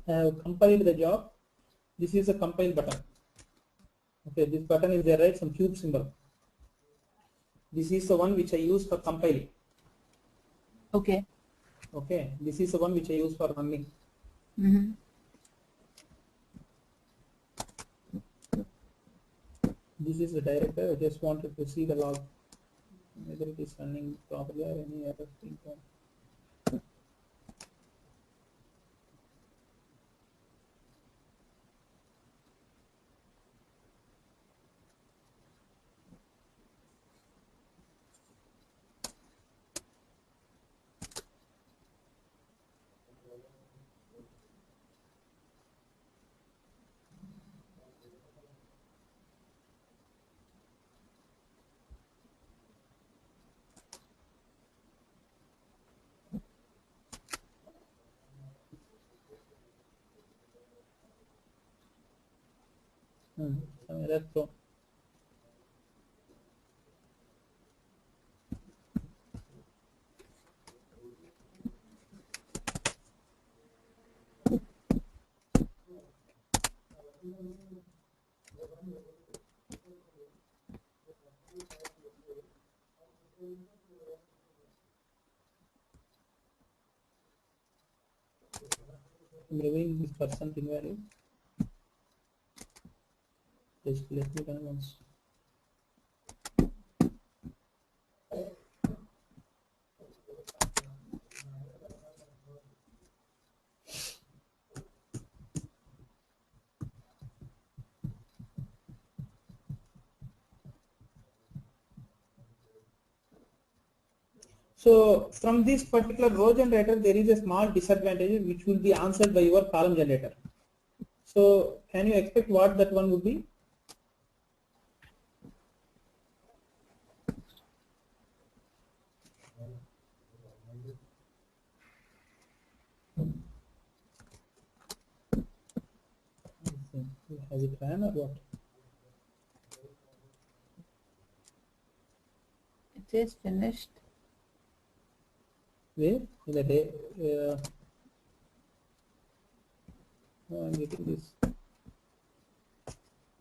I have compiled the job. This is a compile button. Okay, this button is there, right? Some cube symbol. This is the one which I use for compiling. Okay. Okay, this is the one which I use for running. This is the director. I just wanted to see the log, whether it is running properly or any other thing. some error thrown. I'm removing this person invalid. Just let me run once. So from this particular row generator, there is a small disadvantage which will be answered by your column generator. So can you expect what that one would be? Has it ran or what? It says finished. Where? In the day. Oh, I'm getting this.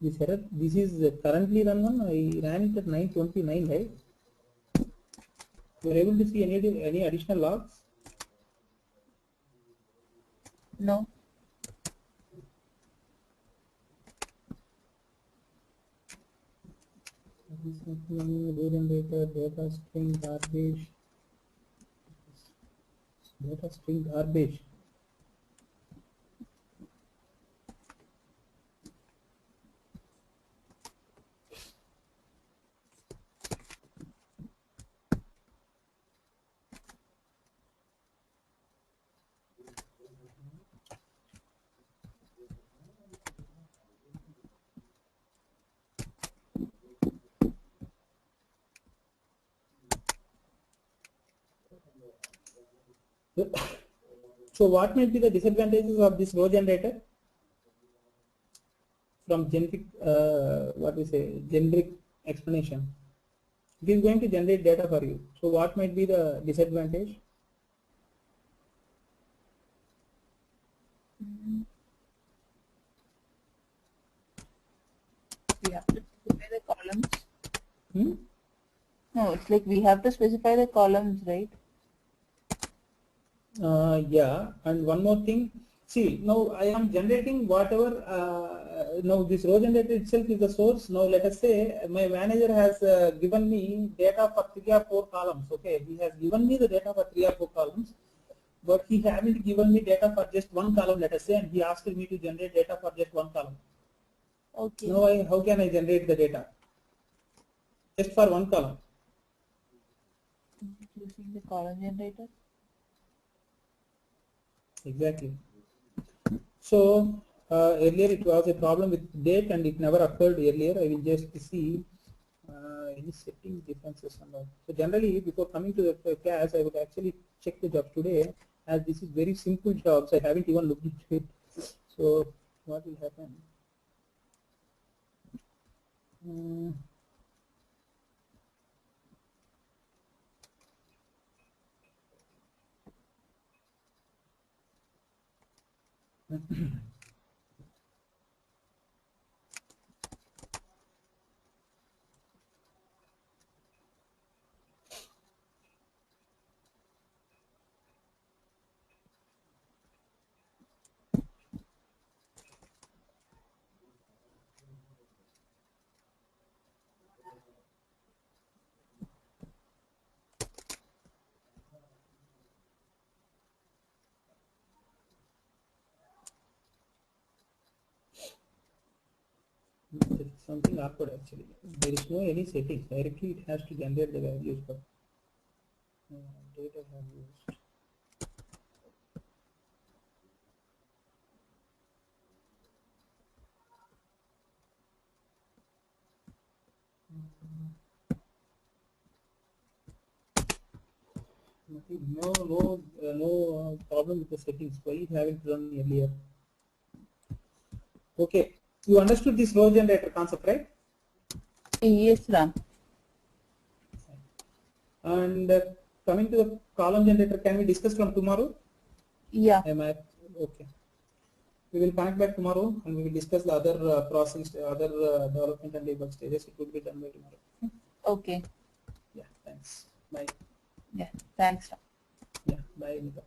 This error. This is the currently run one. I ran it at 9:29, right? You are able to see any additional logs? No. Data string garbage. Data string garbage. So what might be the disadvantages of this row generator from generic, what we say, generic explanation? It is going to generate data for you. So what might be the disadvantage? We have to specify the columns. Hmm? No, it's like we have to specify the columns, right? Yeah, and one more thing. See, now I am generating whatever. Now this row generator itself is the source. Now let us say my manager has given me data for 3 or 4 columns. Okay, he has given me the data for 3 or 4 columns, but he haven't given me data for just one column. Let us say, and he asked me to generate data for just one column. Okay. Now how can I generate the data just for one column? Using the column generator. Exactly. So earlier it was a problem with date and it never occurred earlier. I will just see any setting differences and all. So generally before coming to the class, I would actually check the jobs today, as this is very simple jobs. I haven't even looked into it. So what will happen? It's something awkward actually. There is no any settings. Directly it has to generate the values for data have used. No problem with the settings. Why it haven't run earlier? Okay. You understood this row generator concept, right? Yes, Ram. And coming to the column generator, can we discuss from tomorrow? Yeah. Okay. We will connect back tomorrow and we will discuss the other processing, other development and debug stages. It will be done by tomorrow. Okay. Yeah, thanks. Bye. Yeah, thanks, Ram. Yeah, bye, Nita.